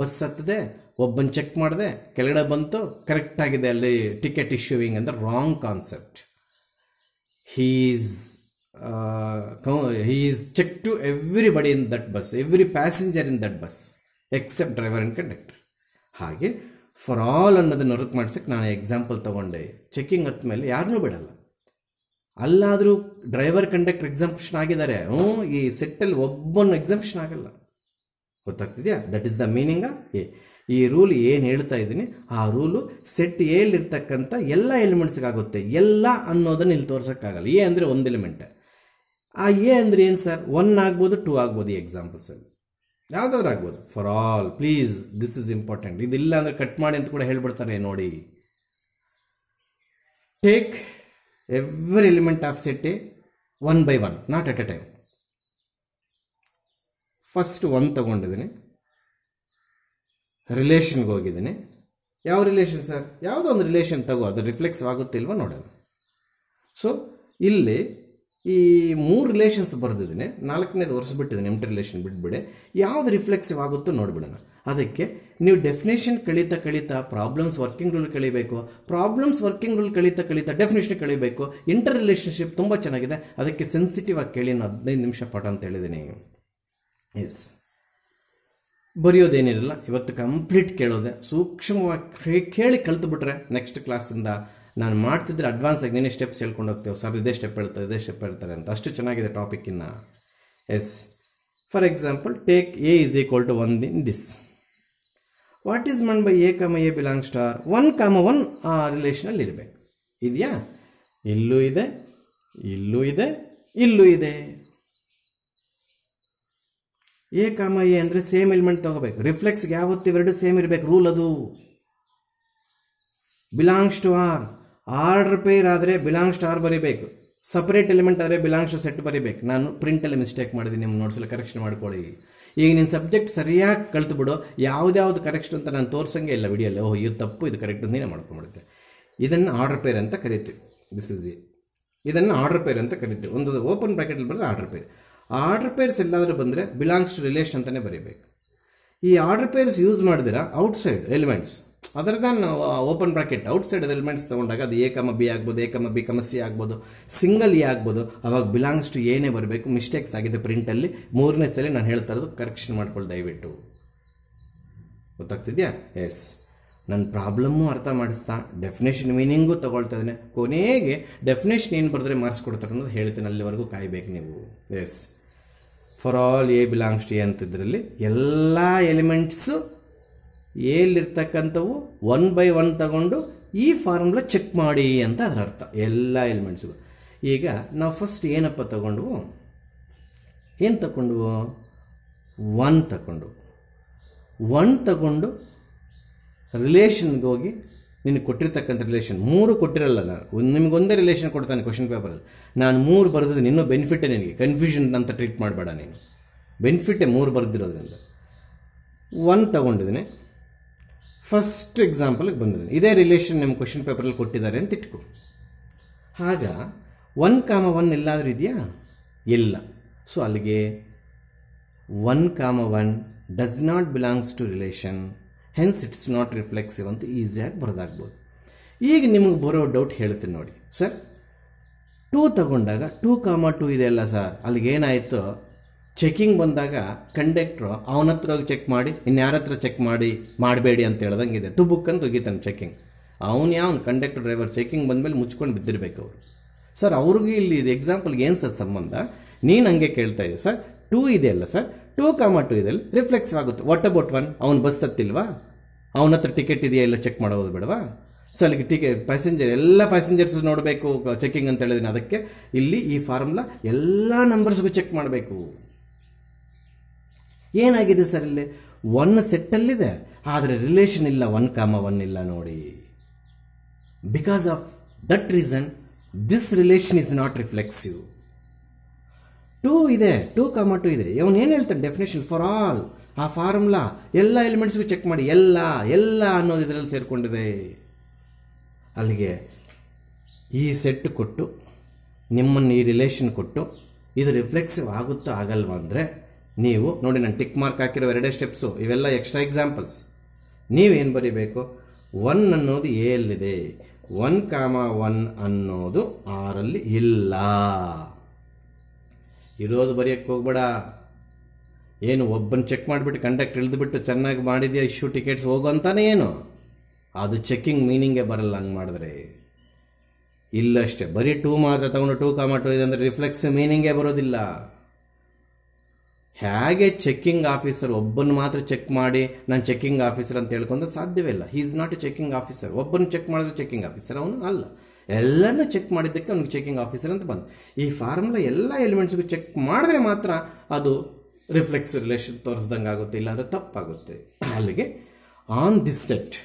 ಬಸ್ ಹತ್ತದೆ, ಒಬ್ಬನ ಚೆಕ್ ಮಾಡಿದೆ, ಕೆಳಗಡೆ ಬಂತು, ಕರೆಕ್ಟಾಗಿದೆ, ಅಲ್ಲಿ ಟಿಕೆಟ್ ಇಶ್ಯೂವಿಂಗ್ ಅಂದರೆ wrong concept. he is checked to everybody in that bus, every passenger in that bus except driver and conductor. ಹಾಗೆ ಫಾರ್ ಆಲ್ ಅನ್ನೋದನ್ನು ವರ್ಕ್ ಮಾಡ್ಸಕ್ಕೆ ನಾನು ಎಕ್ಸಾಂಪಲ್ ತೊಗೊಂಡೆ. ಚೆಕಿಂಗ್ ಹತ್ತ ಮೇಲೆ ಯಾರನ್ನೂ ಬಿಡಲ್ಲ. ಅಲ್ಲಾದರೂ ಡ್ರೈವರ್ ಕಂಡಕ್ಟರ್ ಎಕ್ಸಾಂಪ್ಷನ್ ಆಗಿದ್ದಾರೆ, ಈ ಸೆಟ್ಟಲ್ಲಿ ಒಬ್ಬನ ಎಕ್ಸಾಂಪ್ಷನ್ ಆಗಲ್ಲ. ಗೊತ್ತಾಗ್ತಿದೆಯಾ? That is the meaning A. ಈ ರೂಲ್ ಏನು ಹೇಳ್ತಾ ಇದ್ದೀನಿ, ಆ ರೂಲು ಸೆಟ್ ಎಲ್ಲಿರ್ತಕ್ಕಂಥ ಎಲ್ಲ ಎಲಿಮೆಂಟ್ಸ್ಗಾಗುತ್ತೆ. ಎಲ್ಲ ಅನ್ನೋದನ್ನು ಇಲ್ಲಿ ತೋರ್ಸೋಕ್ಕಾಗಲ್ಲ. ಎ ಅಂದರೆ ಒಂದು ಎಲಿಮೆಂಟ್. ಆ ಎ ಅಂದರೆ ಏನು ಸರ್? 1 ಆಗ್ಬೋದು, 2 ಆಗ್ಬೋದು. ಈ ಎಕ್ಸಾಂಪಲ್ಸಲ್ಲಿ ಯಾವುದಾದ್ರೂ ಆಗ್ಬೋದು. For all, please, this is important. ಇದಿಲ್ಲ ಅಂದರೆ ಕಟ್ ಮಾಡಿ ಅಂತ ಕೂಡ ಹೇಳ್ಬಿಡ್ತಾರೆ ನೋಡಿ. Take every element of set A 1 by 1, not at a time. First 1 ತಗೊಂಡಿದ್ದೀನಿ, ರಿಲೇಷನ್ಗೆ ಹೋಗಿದ್ದೀನಿ. ಯಾವ ರಿಲೇಷನ್ ಸರ್? ಯಾವುದೋ ಒಂದು ರಿಲೇಷನ್ ತಗೋ, ಅದು ರಿಫ್ಲೆಕ್ಸ್ ಆಗುತ್ತಿಲ್ವ ನೋಡೋಣ. ಸೊ ಇಲ್ಲಿ ಈ 3 ರಿಲೇಷನ್ಸ್ ಬರೆದಿದ್ದೀನಿ, 4ನೇದು ಒರೆಸ್ಬಿಟ್ಟಿದ್ದೀನಿ, ಎಂಟಿ ರಿಲೇಷನ್ ಬಿಟ್ಬಿಡಿ. ಯಾವುದು ರಿಫ್ಲೆಕ್ಸಿವ್ ಆಗುತ್ತೋ ನೋಡಿಬಿಡೋಣ. ಅದಕ್ಕೆ ನೀವು ಡೆಫಿನೇಷನ್ ಕಳೀತಾ ಪ್ರಾಬ್ಲಮ್ಸ್ ವರ್ಕಿಂಗ್ ರೂಲ್ ಕಳಿಬೇಕು, ಪ್ರಾಬ್ಲಮ್ಸ್ ವರ್ಕಿಂಗ್ ರೂಲ್ ಕಳೀತಾ ಡೆಫಿನೇಷನ್ ಕಳಿಬೇಕು. ಇಂಟರ್ ರಿಲೇಷನ್ಶಿಪ್ ತುಂಬ ಚೆನ್ನಾಗಿದೆ, ಅದಕ್ಕೆ ಸೆನ್ಸಿಟಿವ್ ಆಗಿ ಕೇಳಿ. ನಾನು 15 ನಿಮಿಷ ಪಾಠ ಅಂತ ಹೇಳಿದ್ದೀನಿ. ಎಸ್, ಬರೆಯೋದೇನಿರಲ್ಲ ಇವತ್ತು, ಕಂಪ್ಲೀಟ್ ಕೇಳೋದೆ, ಸೂಕ್ಷ್ಮವಾಗಿ ಕೇಳಿ ಕಲ್ತ್ಬಿಟ್ರೆ ನೆಕ್ಸ್ಟ್ ಕ್ಲಾಸಿಂದ ನಾನು ಮಾಡ್ತಿದ್ರೆ ಅಡ್ವಾನ್ಸ್ ಆಗಿ ನೀನೇ ಸ್ಟೆಪ್ಸ್ ಹೇಳ್ಕೊಂಡು ಹೋಗ್ತೇವೆ. ಸರ್ ಇದೇ ಸ್ಟೆಪ್ ಹೇಳ್ತಾರೆ ಅಂತ, ಅಷ್ಟು ಚೆನ್ನಾಗಿದೆ ಟಾಪಿಕ್ ಇನ್ನು. Yes, for example take A is equal to 1 in this. What is meant by A comma A belongs to R? 1,1 ಆ ರಿಲೇಷನಲ್ಲಿ ಇರಬೇಕು. ಇದೆಯಾ? ಇಲ್ಲೂ ಇದೆ, ಇಲ್ಲೂ ಇದೆ, ಇಲ್ಲೂ ಇದೆ. ಎ ಕಾಮ ಎ ಅಂದರೆ ಸೇಮ್ ಎಲಿಮೆಂಟ್ ತಗೋಬೇಕು. ರಿಫ್ಲೆಕ್ಸ್ಗೆ ಯಾವತ್ತು ಇವೆರಡು ಸೇಮ್ ಇರಬೇಕು, ರೂಲ್ ಅದು. Belongs to R, order pair ಆದರೆ ಬಿಲಾಂಗ್ಸ್ ಟು ಆರ್ ಬರೀಬೇಕು. ಸಪರೇಟ್ ಎಲಿಮೆಂಟ್ ಆದರೆ ಬಿಲಾಂಗ್ಸ್ ಟು ಸೆಟ್ ಬರೀಬೇಕು. ನಾನು ಪ್ರಿಂಟಲ್ಲಿ ಮಿಸ್ಟೇಕ್ ಮಾಡಿದ್ದೀನಿ, ನಿಮ್ಮ ನೋಟ್ಸಲ್ಲಿ ಕರೆಕ್ಷನ್ ಮಾಡ್ಕೊಳ್ಳಿ. ಈಗ ನಿನ್ನ ಸಬ್ಜೆಕ್ಟ್ ಸರಿಯಾಗಿ ಕಲ್ತ್ಬಿಡು, ಯಾವುದ್ಯಾವುದು ಕರೆಕ್ಷನ್ ಅಂತ ನಾನು ತೋರ್ಸಂಗೆ ಇಲ್ಲ ವಿಡಿಯೋಲ್ಲಿ. ಓಹ್ ಇದು ತಪ್ಪು, ಇದು ಕರೆಕ್ಟ್ ನೀನೇ ಮಾಡ್ಕೊಂಡ್ಬಿಡುತ್ತೆ. ಇದನ್ನು ಆರ್ಡರ್ ಪೇರ್ ಅಂತ ಕರಿತೀವಿ. This is A. ಇದನ್ನು ಆರ್ಡರ್ ಪೇರ್ ಅಂತ ಕರಿತೀವಿ. ಒಂದು ಓಪನ್ ಬ್ರಾಕೆಟಲ್ಲಿ ಬರೆದ್ರೆ ಆರ್ಡರ್ ಪೇರ್. ಆರ್ಡರ್ ಪೇರ್ಸ್ ಎಲ್ಲಾದರೂ ಬಂದರೆ ಬಿಲಾಂಗ್ಸ್ ಟು ರಿಲೇಷನ್ ಅಂತಲೇ ಬರೀಬೇಕು. ಈ ಆರ್ಡರ್ ಪೇರ್ಸ್ ಯೂಸ್ ಮಾಡಿದಿರಾ ಔಟ್ಸೈಡ್ ಎಲಿಮೆಂಟ್ಸ್, ಅದರ ನಾವು ಓಪನ್ ಬ್ರಾಕೆಟ್ ಔಟ್ಸೈಡ್ ಎಲಿಮೆಂಟ್ಸ್ ತೊಗೊಂಡಾಗ ಅದು ಎ ಕಮ ಬಿ ಆಗ್ಬೋದು, ಎ ಕಮ ಬಿ ಕಮ ಸಿ ಆಗ್ಬೋದು, ಸಿಂಗಲ್ ಎ ಆಗ್ಬೋದು. ಅವಾಗ ಬಿಲಾಂಗ್ಸ್ ಟು ಏನೇ ಬರಬೇಕು. ಮಿಸ್ಟೇಕ್ಸ್ ಆಗಿದೆ ಪ್ರಿಂಟಲ್ಲಿ, 3ನೇ ಸಲ ನಾನು ಹೇಳ್ತಾ ಇರೋದು, ಕರೆಕ್ಷನ್ ಮಾಡ್ಕೊಳ್ಳಿ ದಯವಿಟ್ಟು. ಗೊತ್ತಾಗ್ತಿದ್ಯಾ? ಎಸ್, ನನ್ನ ಪ್ರಾಬ್ಲಮ್ಮು ಅರ್ಥ ಮಾಡಿಸ್ತಾ ಡೆಫಿನೇಷನ್ ಮೀನಿಂಗು ತೊಗೊಳ್ತಾ ಇದ್ದೇನೆ. ಕೊನೆಗೆ ಡೆಫಿನೇಷನ್ ಏನು ಬರೆದ್ರೆ ಮಾರ್ಕ್ಸ್ ಕೊಡ್ತಾರೆ ಅನ್ನೋದು ಹೇಳ್ತೀನಿ, ಅಲ್ಲಿವರೆಗೂ ಕಾಯಬೇಕು ನೀವು. Yes, for all a belongs to A ಅಂತಿದ್ರಲ್ಲಿ ಎಲ್ಲ ಎಲಿಮೆಂಟ್ಸು ಎಲ್ಲಿರ್ತಕ್ಕಂಥವು 1/1 ತಗೊಂಡು ಈ ಫಾರ್ಮುಲಾ ಚೆಕ್ ಮಾಡಿ ಅಂತ ಅದರ ಅರ್ಥ. ಎಲ್ಲ ಎಲಿಮೆಂಟ್ಸ್ಗೂ. ಈಗ ನಾವು ಫಸ್ಟ್ ಏನಪ್ಪ ತಗೊಂಡ್ವು? ಏನು ತಗೊಂಡ್ವು? 1 ತಗೊಂಡು ರಿಲೇಷನ್ಗೆ ಹೋಗಿ ನಿನಗೆ ಕೊಟ್ಟಿರ್ತಕ್ಕಂಥ ರಿಲೇಷನ್ 3 ಕೊಟ್ಟಿರಲ್ಲ. ನಾನು ನಿಮಗೊಂದೇ ರಿಲೇಷನ್ ಕೊಡ್ತಾನೆ ಕ್ವಶನ್ ಪೇಪರಲ್ಲಿ. ನಾನು 3 ಬರೆದಿದ್ದೀನಿ, ಇನ್ನೂ ಬೆನಿಫಿಟ್ಟೇ ನಿನಗೆ. ಕನ್ಫ್ಯೂಷನ್ ಅಂತ ಟ್ರೀಟ್ ಮಾಡಬೇಡ ನೀನು, ಬೆನಿಫಿಟ್ಟೇ 3 ಬರೆದಿರೋದ್ರಿಂದ. 1 ತಗೊಂಡಿದ್ದೀನಿ. ಫಸ್ಟ್ ಎಕ್ಸಾಂಪಲ್ಗೆ ಬಂದಿದ್ದೀನಿ. ಇದೇ ರಿಲೇಷನ್ ನಿಮ್ಮ ಕ್ವಶನ್ ಪೇಪರಲ್ಲಿ ಕೊಟ್ಟಿದ್ದಾರೆ ಅಂತ ಇಟ್ಕೊ. ಆಗ 1,1 ಎಲ್ಲಾದರೂ ಇದೆಯಾ? ಇಲ್ಲ. ಸೊ ಅಲ್ಲಿಗೆ 1,1 does not belongs to relation, hence it's not reflexive ಅಂತ ಈಸಿಯಾಗಿ ಬರೆದಾಗ್ಬೋದು. ಈಗ ನಿಮಗೆ ಬರೋ ಡೌಟ್ ಹೇಳ್ತೀನಿ ನೋಡಿ. ಸರ್ 2 ತಗೊಂಡಾಗ 2,2 ಇದೆ ಅಲ್ಲ ಸರ್, ಅಲ್ಲಿಗೇನಾಯಿತು? ಚೆಕಿಂಗ್ ಬಂದಾಗ ಕಂಡಕ್ಟ್ರು ಅವನ ಹತ್ರ ಹೋಗಿ ಚೆಕ್ ಮಾಡಿ, ಇನ್ಯಾರ ಹತ್ರ ಚೆಕ್ ಮಾಡಬೇಡಿ ಅಂತ ಹೇಳ್ದಂಗಿದೆ. ಬುಕ್ ಅಂತ ಹೋಗಿತಾನೆ ಚೆಕಿಂಗ್. ಅವನು ಕಂಡಕ್ಟರ್ ಡ್ರೈವರ್ ಚೆಕಿಂಗ್ ಬಂದಮೇಲೆ ಮುಚ್ಕೊಂಡು ಬಿದ್ದಿರಬೇಕು ಅವರು. ಸರ್ ಅವ್ರಿಗೂ ಇಲ್ಲಿ ಇದು ಎಕ್ಸಾಂಪಲ್ಗೆ ಏನು ಸರ್ ಸಂಬಂಧ? ನೀನು ಹಂಗೆ ಕೇಳ್ತಾ ಇದ್ದೆ. ಸರ್ 2 ಇದೆ ಅಲ್ಲ ಸರ್, 2,2 ಇದೆಲ್ಲ ರಿಫ್ಲೆಕ್ಸ್ ಆಗುತ್ತೆ. What about 1? ಅವ್ನು ಬಸ್ ಹತ್ತಿಲ್ವಾ? ಅವನ ಹತ್ರ ಟಿಕೆಟ್ ಇದೆಯಾ ಇಲ್ಲ ಚೆಕ್ ಮಾಡೋದು ಬೇಡವಾ? ಸೊ ಅಲ್ಲಿಗೆ ಪ್ಯಾಸೆಂಜರ್ ಎಲ್ಲ ಪ್ಯಾಸೆಂಜರ್ಸ್ ನೋಡಬೇಕು ಚೆಕಿಂಗ್ ಅಂತ ಹೇಳಿದ್ದೀನಿ. ಅದಕ್ಕೆ ಇಲ್ಲಿ ಈ ಫಾರ್ಮುಲಾ ಎಲ್ಲ ನಂಬರ್ಸ್ಗೂ ಚೆಕ್ ಮಾಡಬೇಕು. ಏನಾಗಿದೆ ಸರ್ ಇಲ್ಲಿ? 1 ಸೆಟ್ಟಲ್ಲಿದೆ, ಆದರೆ ರಿಲೇಷನ್ ಇಲ್ಲ, 1,1 ಇಲ್ಲ ನೋಡಿ. Because of that reason this relation is not reflexive. 2 ಇದೆ, 2,2 ಇದೆ. ಅವನು ಏನು ಹೇಳ್ತಾನೆ ಡೆಫಿನೇಷನ್? ಫಾರ್ ಆಲ್, ಆ ಫಾರ್ಮುಲಾ ಎಲ್ಲ ಎಲಿಮೆಂಟ್ಸ್ಗೂ ಚೆಕ್ ಮಾಡಿ, ಎಲ್ಲ ಅನ್ನೋದು ಇದರಲ್ಲಿ ಸೇರಿಕೊಂಡಿದೆ. ಅಲ್ಲಿಗೆ ಈ ಸೆಟ್ ಕೊಟ್ಟು ನಿಮ್ಮನ್ನು ಈ ರಿಲೇಷನ್ ಕೊಟ್ಟು ಇದು ರಿಫ್ಲೆಕ್ಸಿವ್ ಆಗುತ್ತೋ ಆಗಲ್ವಾ ಅಂದರೆ ನೀವು ನೋಡಿ, ನಾನು ಟಿಕ್ ಮಾರ್ಕ್ ಹಾಕಿರೋ 2 ಸ್ಟೆಪ್ಸು ಇವೆಲ್ಲ ಎಕ್ಸ್ಟ್ರಾ ಎಕ್ಸಾಂಪಲ್ಸ್. ನೀವೇನು ಬರೀಬೇಕು? 1 ಅನ್ನೋದು ಎ ಯಲ್ಲಿದೆ, 1,1 ಅನ್ನೋದು ಆರಲ್ಲಿ ಇಲ್ಲ. ಇರೋದು ಬರೆಯೋಕ್ಕೆ ಹೋಗ್ಬೇಡ. ಏನು ಒಬ್ಬನ ಚೆಕ್ ಮಾಡಿಬಿಟ್ಟು ಕಂಡಕ್ಟರ್ ಇಳಿದುಬಿಟ್ಟು ಚೆನ್ನಾಗಿ ಮಾಡಿದೆಯಾ ಇಶ್ಯೂ ಟಿಕೆಟ್ಸ್ ಹೋಗೋ ಅಂತಾನೆ ಏನು? ಅದು ಚೆಕಿಂಗ್ ಮೀನಿಂಗೇ ಬರಲ್ಲ ಹಂಗೆ ಮಾಡಿದ್ರೆ. ಇಲ್ಲಷ್ಟೇ, ಬರೀ 2 ಮಾತ್ರ ತಗೊಂಡು 2,2 ಇದೆ ಅಂದರೆ ರಿಫ್ಲೆಕ್ಸಿವ್ ಮೀನಿಂಗೇ ಬರೋದಿಲ್ಲ. ಹೇಗೆ ಚೆಕ್ಕಿಂಗ್ ಆಫೀಸರ್ ಒಬ್ಬನ ಮಾತ್ರ ಚೆಕ್ ಮಾಡಿ ನಾನು ಚೆಕ್ಕಿಂಗ್ ಆಫೀಸರ್ ಅಂತ ಹೇಳ್ಕೊಂಡ್ರೆ ಸಾಧ್ಯವೇ ಇಲ್ಲ. He is not A checking officer. ಒಬ್ಬನ ಚೆಕ್ ಮಾಡಿದ್ರೆ ಚೆಕ್ಕಿಂಗ್ ಆಫೀಸರ್ ಅವನು ಅಲ್ಲ. ಎಲ್ಲನೂ ಚೆಕ್ ಮಾಡಿದ್ದಕ್ಕೆ ಅವ್ನಿಗೆ ಚೆಕಿಂಗ್ ಆಫೀಸರ್ ಅಂತ ಬಂದು. ಈ ಫಾರ್ಮುಲಾ ಎಲ್ಲ ಎಲಿಮೆಂಟ್ಸ್ಗೂ ಚೆಕ್ ಮಾಡಿದ್ರೆ ಮಾತ್ರ ಅದು ರಿಫ್ಲೆಕ್ಸಿವ್ ರಿಲೇಷನ್ ತೋರಿಸ್ದಂಗೆ ಆಗುತ್ತೆ, ಇಲ್ಲಾಂದರೆ ತಪ್ಪಾಗುತ್ತೆ. ಅಲ್ಲಿಗೆ on this set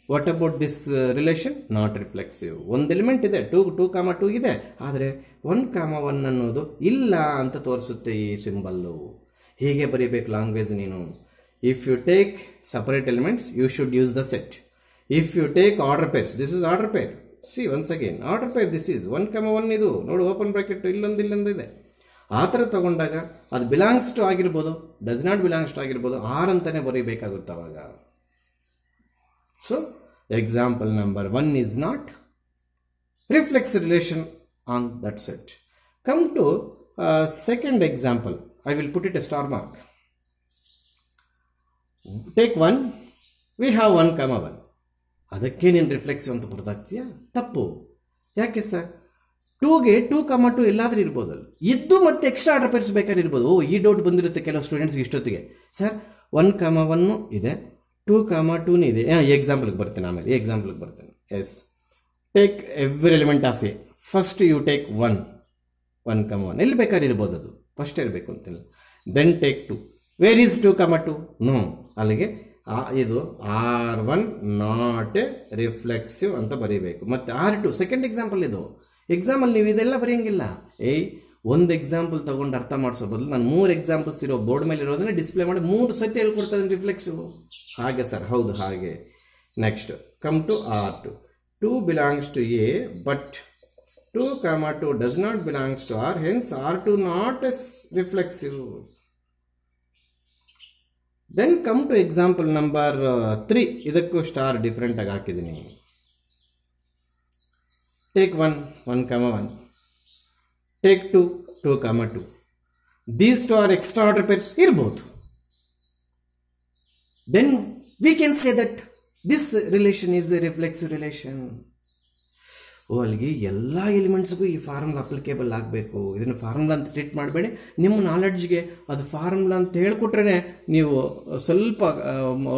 what about this relation? Not reflexive. ಒಂದು ಎಲಿಮೆಂಟ್ ಇದೆ, 2,2 ಇದೆ, ಆದರೆ 1,1 ಅನ್ನೋದು ಇಲ್ಲ ಅಂತ ತೋರಿಸುತ್ತೆ ಈ ಸಿಂಬಲ್ಲು. ಹೀಗೆ ಬರೀಬೇಕು ಲ್ಯಾಂಗ್ವೇಜ್ ನೀನು. If you take separate elements you should use the set. If you take order pairs, this is order pair. See once again order pair, this is 1,1 ಇದು ನೋಡು, ಓಪನ್ ಬ್ರಾಕೆಟ್ ಇಲ್ಲೊಂದು ಇದೆ. ಆ ಥರ ತಗೊಂಡಾಗ ಅದು ಬಿಲಾಂಗ್ಸ್ ಟು ಆಗಿರ್ಬೋದು, ಡಸ್ ನಾಟ್ ಬಿಲಾಂಗ್ಸ್ ಟು ಆಗಿರ್ಬೋದು, ಆರ್ ಅಂತಾನೆ ಬರೀಬೇಕಾಗುತ್ತೆ ಅವಾಗ. So example number 1 is not reflex relation on that set. Come to second example. I will put it a star mark. Take 1. We have 1,1. ಅದಕ್ಕೆ ನೀನು ರಿಫ್ಲೆಕ್ಸಿವ್ ಅಂತ ಬರ್ದಾಗ್ತೀಯಾ? ತಪ್ಪು. ಯಾಕೆ ಸರ್? 2ಗೆ 2,2 ಎಲ್ಲಾದ್ರೂ ಇರ್ಬೋದಲ್ಲ, ಇದ್ದು ಮತ್ತೆ ಎಕ್ಸ್ಟ್ರಾ ಆರ್ಡರ್ ಪೇರ್ಸ್ ಬೇಕಾದ್ರೆ ಇರ್ಬೋದು. ಈ ಡೌಟ್ ಬಂದಿರುತ್ತೆ ಕೆಲವು ಸ್ಟೂಡೆಂಟ್ಸ್ಗೆ ಇಷ್ಟೊತ್ತಿಗೆ. ಸರ್ 1,1 ಇದೆ, 2,2 ಇದೆ. ಎಕ್ಸಾಂಪಲ್ಗೆ ಬರ್ತೀನಿ, ಆಮೇಲೆ ಎಕ್ಸಾಂಪಲ್ಗೆ ಬರ್ತೀನಿ. Yes, take every element of A. First you take 1,1 ಎಲ್ಲಿ ಬೇಕಾದ್ರೆ ಇರ್ಬೋದು, ಅದು ಫಸ್ಟ್ ಇರಬೇಕು ಅಂತಿಲ್ಲ. Then take 2. Where is 2,2? No, ಅಲ್ಲಿಗೆ ಇದು R1 ನಾಟ್ ಎ ರಿಫ್ಲೆಕ್ಸಿವ್ ಅಂತ ಬರೀಬೇಕು. ಮತ್ತು R2 ಸೆಕೆಂಡ್ ಎಕ್ಸಾಂಪಲ್. ಇದು ಎಕ್ಸಾಮಲ್ಲಿ ನೀವು ಇದೆಲ್ಲ ಬರೆಯಂಗಿಲ್ಲ. ಒಂದು ಎಕ್ಸಾಂಪಲ್ ತೊಗೊಂಡು ಅರ್ಥ ಮಾಡಿಸೋ ಬದಲು ನಾನು 3 ಎಕ್ಸಾಂಪಲ್ಸ್ ಇರೋ ಬೋರ್ಡ್ ಮೇಲೆ ಇರೋದನ್ನ ಡಿಸ್ಪ್ಲೇ ಮಾಡಿ 3 ಸತಿ ಹೇಳ್ಕೊಡ್ತಾ ಇದ್ದೀನಿ ರಿಫ್ಲೆಕ್ಸಿವ್. ಹಾಗೆ ಸರ್, ಹೌದು ಹಾಗೆ. Next come to R2. 2 belongs to A, but 2,2 does not belongs to R, hence R2 not as reflexive. Then come to example number 3. ಇದಕ್ಕೂ ಸ್ಟಾರ್ ಡಿಫರೆಂಟ್ ಆಗಿ ಹಾಕಿದ್ದೀನಿ. Take 1,1. Take 2,2. These two are extra order pairs ಇರಬಹುದು. Then we can say that this relation is a reflexive relation. ಅಲ್ಲಿಗೆ ಎಲ್ಲ ಎಲಿಮೆಂಟ್ಸ್ಗೂ ಈ ಫಾರ್ಮುಲಾ ಅಪ್ಲಿಕೇಬಲ್ ಆಗಬೇಕು. ಇದನ್ನು ಫಾರ್ಮುಲಾ ಅಂತ ಟ್ರೀಟ್ ಮಾಡಬೇಡಿ. ನಿಮ್ಮ ನಾಲೆಡ್ಜ್ಗೆ ಅದು ಫಾರ್ಮುಲಾ ಅಂತ ಹೇಳ್ಕೊಟ್ರೆ ನೀವು ಸ್ವಲ್ಪ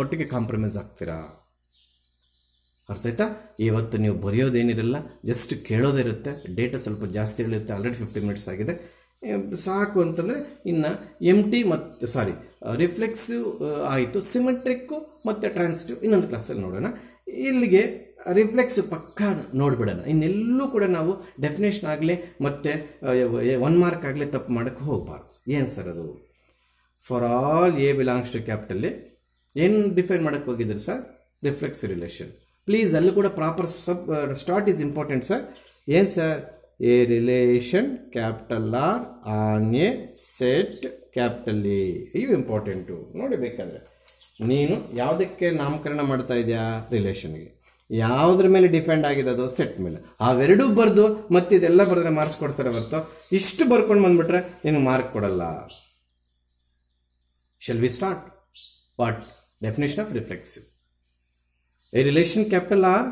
ಒಟ್ಟಿಗೆ ಕಾಂಪ್ರಮೈಸ್ ಆಗ್ತೀರಾ. ಅರ್ಥ ಆಯ್ತಾ? ಇವತ್ತು ನೀವು ಬರೆಯೋದೇನಿರಲ್ಲ, ಜಸ್ಟ್ ಕೇಳೋದಿರುತ್ತೆ. ಡೇಟಾ ಸ್ವಲ್ಪ ಜಾಸ್ತಿ ಇರುತ್ತೆ. ಆಲ್ರೆಡಿ 50 ಮಿನಿಟ್ಸ್ ಆಗಿದೆ, ಸಾಕು ಅಂತಂದರೆ ಇನ್ನು MT ಮತ್ತು ರಿಫ್ಲೆಕ್ಸಿವ್ ಆಯಿತು, ಸಿಮೆಟ್ರಿಕ್ಕು ಮತ್ತು ಟ್ರಾನ್ಸಿಟಿವ್ ಇನ್ನೊಂದು ಕ್ಲಾಸಲ್ಲಿ ನೋಡೋಣ. ಇಲ್ಲಿಗೆ ರಿಫ್ಲೆಕ್ಸಿವ್ ಪಕ್ಕಾ ನೋಡಿಬಿಡೋಣ. ಇನ್ನೆಲ್ಲೂ ಕೂಡ ನಾವು ಡೆಫಿನೇಷನ್ ಆಗಲಿ ಮತ್ತು 1 ಮಾರ್ಕ್ ಆಗಲಿ ತಪ್ಪು ಮಾಡೋಕ್ಕೆ ಹೋಗಬಾರ್ದು. ಏನು ಸರ್ ಅದು? For all A belongs to capital A ಏನು ಡಿಫೈನ್ ಮಾಡೋಕ್ಕೆ ಹೋಗಿದ್ರು ಸರ್? Reflexive relation. ಪ್ಲೀಸ್ ಅಲ್ಲಿ ಕೂಡ proper start is important sir. ಏನು sir? A relation capital R on a set capital A. ಇವು ಇಂಪಾರ್ಟೆಂಟು ನೋಡಿ. ಬೇಕಾದರೆ ನೀನು ಯಾವುದಕ್ಕೆ ನಾಮಕರಣ ಮಾಡ್ತಾ ಇದೆಯಾ? ರಿಲೇಷನ್ಗೆ. ಯಾವುದ್ರ ಮೇಲೆ ಡಿಫೆಂಡ್ ಆಗಿದೆ? ಅದು ಸೆಟ್ ಮೇಲೆ. ಅವೆರಡೂ ಬರೆದು ಮತ್ತೆ ಇದೆಲ್ಲ ಬರೆದ್ರೆ ಮಾರ್ಕ್ಸ್ ಕೊಡ್ತಾರೆ ಹೊರತು ಇಷ್ಟು ಬರ್ಕೊಂಡು ಬಂದ್ಬಿಟ್ರೆ ನಿನಗೆ ಮಾರ್ಕ್ ಕೊಡಲ್ಲ. Shall we start? What definition of reflexive? A relation capital R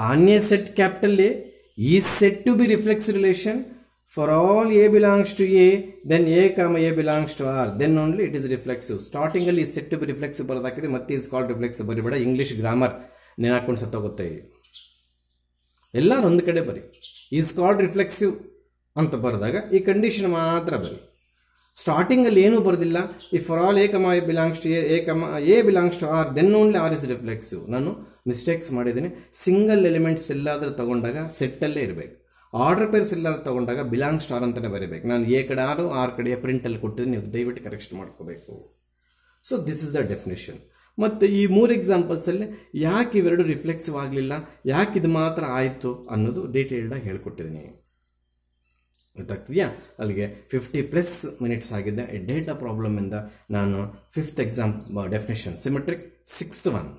on a set capital A is said to be reflexive relation for all A belongs to A, then A comma A belongs to R, then only it is reflexive. Starting ಅಲ್ಲಿ is said to be reflexive ಬರೋದಾಕಿದೆ, ಮತ್ತೆ is called reflexive ಬರಿಬೇಡ. ಇಂಗ್ಲೀಷ್ ಗ್ರಾಮರ್ ನೀನು ಹಾಕೊಂಡು ಸತ್ತೋಗುತ್ತೆ. ಎಲ್ಲರೂ ಒಂದು ಕಡೆ ಬರಿ. is called reflexive ಅಂತ ಬರೆದಾಗ ಈ ಕಂಡೀಷನ್ ಮಾತ್ರ ಬರಿ. ಸ್ಟಾರ್ಟಿಂಗಲ್ಲಿ ಏನೂ ಬರೋದಿಲ್ಲ. If for all A comma A belongs to A, A comma A belongs to R, then only R is reflexive. ನಾನು ಮಿಸ್ಟೇಕ್ಸ್ ಮಾಡಿದ್ದೀನಿ. ಸಿಂಗಲ್ ಎಲಿಮೆಂಟ್ಸ್ ಎಲ್ಲಾದರೂ ತಗೊಂಡಾಗ ಸೆಟ್ಟಲ್ಲೇ ಇರಬೇಕು. ಆರ್ಡರ್ ಪೇರ್ಸ್ ಎಲ್ಲಾದರೂ ತಗೊಂಡಾಗ ಬಿಲಾಂಗ್ಸ್ ಟು ಆರ್ ಅಂತಲೇ ಬರೀಬೇಕು. ನಾನು A ಕಡೆ ಆರು, ಆರ್ ಕಡೆ ಪ್ರಿಂಟಲ್ಲಿ ಕೊಟ್ಟಿದ್ದೀನಿ, ನೀವು ದಯವಿಟ್ಟು ಕರೆಕ್ಷನ್ ಮಾಡ್ಕೋಬೇಕು. So this is the definition. ಮತ್ತು ಈ 3 ಎಕ್ಸಾಂಪಲ್ಸಲ್ಲಿ ಯಾಕೆ ಇವೆರಡು ರಿಫ್ಲೆಕ್ಸಿವ್ ಆಗಲಿಲ್ಲ, ಯಾಕೆ ಇದು ಮಾತ್ರ ಆಯಿತು ಅನ್ನೋದು ಡೀಟೇಲ್ಡಾಗಿ ಹೇಳ್ಕೊಟ್ಟಿದ್ದೀನಿ. ಗೊತ್ತಾಗ್ತಿದೆಯಾ? ಅಲ್ಲಿಗೆ 50+ ಮಿನಿಟ್ಸ್ ಆಗಿದೆ. ಡೇಟಾ ಪ್ರಾಬ್ಲಮಿಂದ ನಾನು 5th exam definition symmetric, 6th one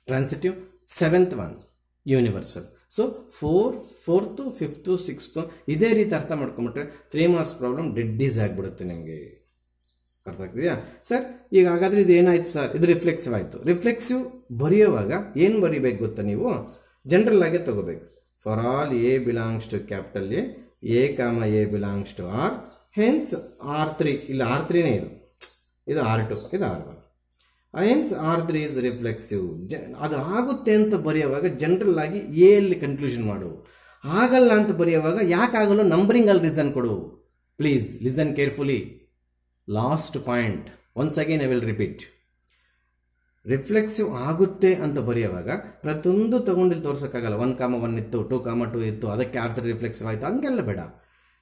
transitive, 7th one universal. So 4th 5th 6th ಇದೇ ರೀತಿ ಅರ್ಥ ಮಾಡ್ಕೊಂಬಿಟ್ರೆ 3 ಮಾರ್ಕ್ಸ್ ಪ್ರಾಬ್ಲಮ್ ಡೆಡ್ ಈಸ್ ಆಗಿಬಿಡುತ್ತೆ ನಿಮಗೆ. ಅರ್ಥ ಆಗ್ತಿದೆಯಾ ಸರ್? ಈಗ ಹಾಗಾದರೆ ಇದು ಏನಾಯ್ತು ಸರ್? ಇದು ರಿಫ್ಲೆಕ್ಸಿವ್ ಆಯಿತು. ರಿಫ್ಲೆಕ್ಸಿವ್ ಬರೆಯುವಾಗ ಏನು ಬರೀಬೇಕು ಗೊತ್ತಾ? ನೀವು ಜನರಲ್ ಆಗೇ ತಗೋಬೇಕು. For all A belongs to capital A, A comma A belongs to R, hence R3, ಇಲ್ಲ R3ನೇ ಇದು R2, ಇದು R1, hence R3 is reflexive. ಅದು ಆಗುತ್ತೆ ಅಂತ ಬರೆಯುವಾಗ ಜನರಲ್ ಆಗಿ A ಅಲ್ಲಿ ಕನ್ಕ್ಲೂಷನ್ ಮಾಡು. ಆಗಲ್ಲ ಅಂತ ಬರೆಯುವಾಗ ಯಾಕೆ ಆಗಲ್ಲ ನಂಬರಿಂಗ್ ಅಲ್ಲಿ ರೀಸನ್ ಕೊಡು. Please listen carefully. Last point once again I will repeat. Reflexive ಆಗುತ್ತೆ ಅಂತ ಬರೆಯುವಾಗ ಪ್ರತಿಯೊಂದು ತಗೊಂಡಿಲ್ಲಿ ತೋರ್ಸೋಕ್ಕಾಗಲ್ಲ. 1,1 ಇತ್ತು, 2,2 ಇತ್ತು, ಅದಕ್ಕೆ R3 ರಿಫ್ಲೆಕ್ಸಿವ್ ಆಯಿತು, ಹಂಗೆಲ್ಲ ಬೇಡ.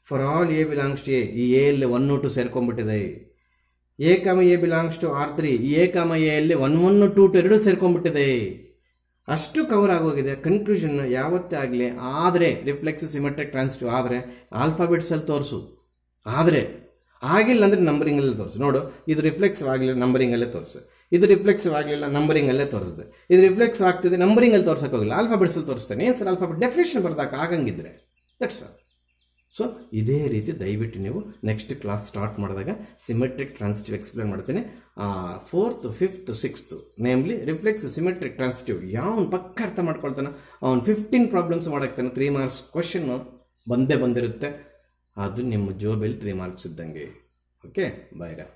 For all A belongs to A, ಈ A ಅಲ್ಲಿ 1 2 ಸೇರ್ಕೊಂಡ್ಬಿಟ್ಟಿದೆ. A comma A belongs to R3, ಈ A comma A ಅಲ್ಲಿ 1 1 2 2 ಎರಡೂ ಸೇರ್ಕೊಂಡ್ಬಿಟ್ಟಿದೆ. ಅಷ್ಟು ಕವರ್ ಆಗೋಗಿದೆ. ಕನ್ಕ್ಲೂಷನ್ ಯಾವತ್ತೇ ಆಗಲಿ ಆದರೆ ರಿಫ್ಲೆಕ್ಸಿವ್ ಸಿಮೆಟ್ರಿಕ್ ಟ್ರಾನ್ಸಿಟಿವ್ ಆದರೆ ಆಲ್ಫಾಬೆಟ್ಸಲ್ಲಿ ತೋರಿಸು. ಆದರೆ ಆಗಿಲ್ಲ ಅಂದರೆ ನಂಬರಿಂಗಲ್ಲೇ ತೋರಿಸು. ನೋಡು, ಇದು ರಿಫ್ಲೆಕ್ಸಿವ್ ಆಗಲಿಲ್ಲ, ನಂಬರಿಂಗಲ್ಲೇ ತೋರಿಸು. ಇದು ರಿಫ್ಲೆಕ್ಸಿವ್ ಆಗಲಿಲ್ಲ, ನಂಬರಿಂಗಲ್ಲೇ ತೋರಿಸಿದೆ. ಇದು ರಿಫ್ಲೆಕ್ಸಿವ್ ಆಗ್ತಿದೆ, ನಂಬರಿಂಗಲ್ಲಿ ತೋರ್ಸೋಕ್ಕೋಗಿಲ್ಲ, ಆಲ್ಫಾಬೆಟ್ಸಲ್ಲಿ ತೋರಿಸ್ತೇನೆ. ಏನು ಸರ್ ಆಲ್ಫಾಬೆಟ್ ಡೆಫಿನೇಷನ್ ಬರ್ದಾಕ ಆಗಂಗಿದ್ರೆ ದಟ್ಸ್ ಆಲ್. ಸೊ ಇದೇ ರೀತಿ ದಯವಿಟ್ಟು ನೀವು ನೆಕ್ಸ್ಟ್ ಕ್ಲಾಸ್ ಸ್ಟಾರ್ಟ್ ಮಾಡಿದಾಗ ಸಿಮೆಟ್ರಿಕ್ ಟ್ರಾನ್ಸಿಟಿವ್ ಎಕ್ಸ್ಪ್ಲೇನ್ ಮಾಡ್ತೀನಿ. 4th, 5th, 6th namely reflex symmetric transitive ಯಾವನು ಪಕ್ಕ ಅರ್ಥ ಮಾಡ್ಕೊಳ್ತಾನೆ ಅವ್ನು 15 ಪ್ರಾಬ್ಲಮ್ಸ್ ಮಾಡಾಕ್ತಾನೆ. 3 marks ಕ್ವಶನ್ ಬಂದಿರುತ್ತೆ. ಅದು ನಿಮ್ಮ ಜೋಬಲ್ಲಿ 3 marks ಇದ್ದಂಗೆ. ಓಕೆ, ಬಾಯ್ರಾ.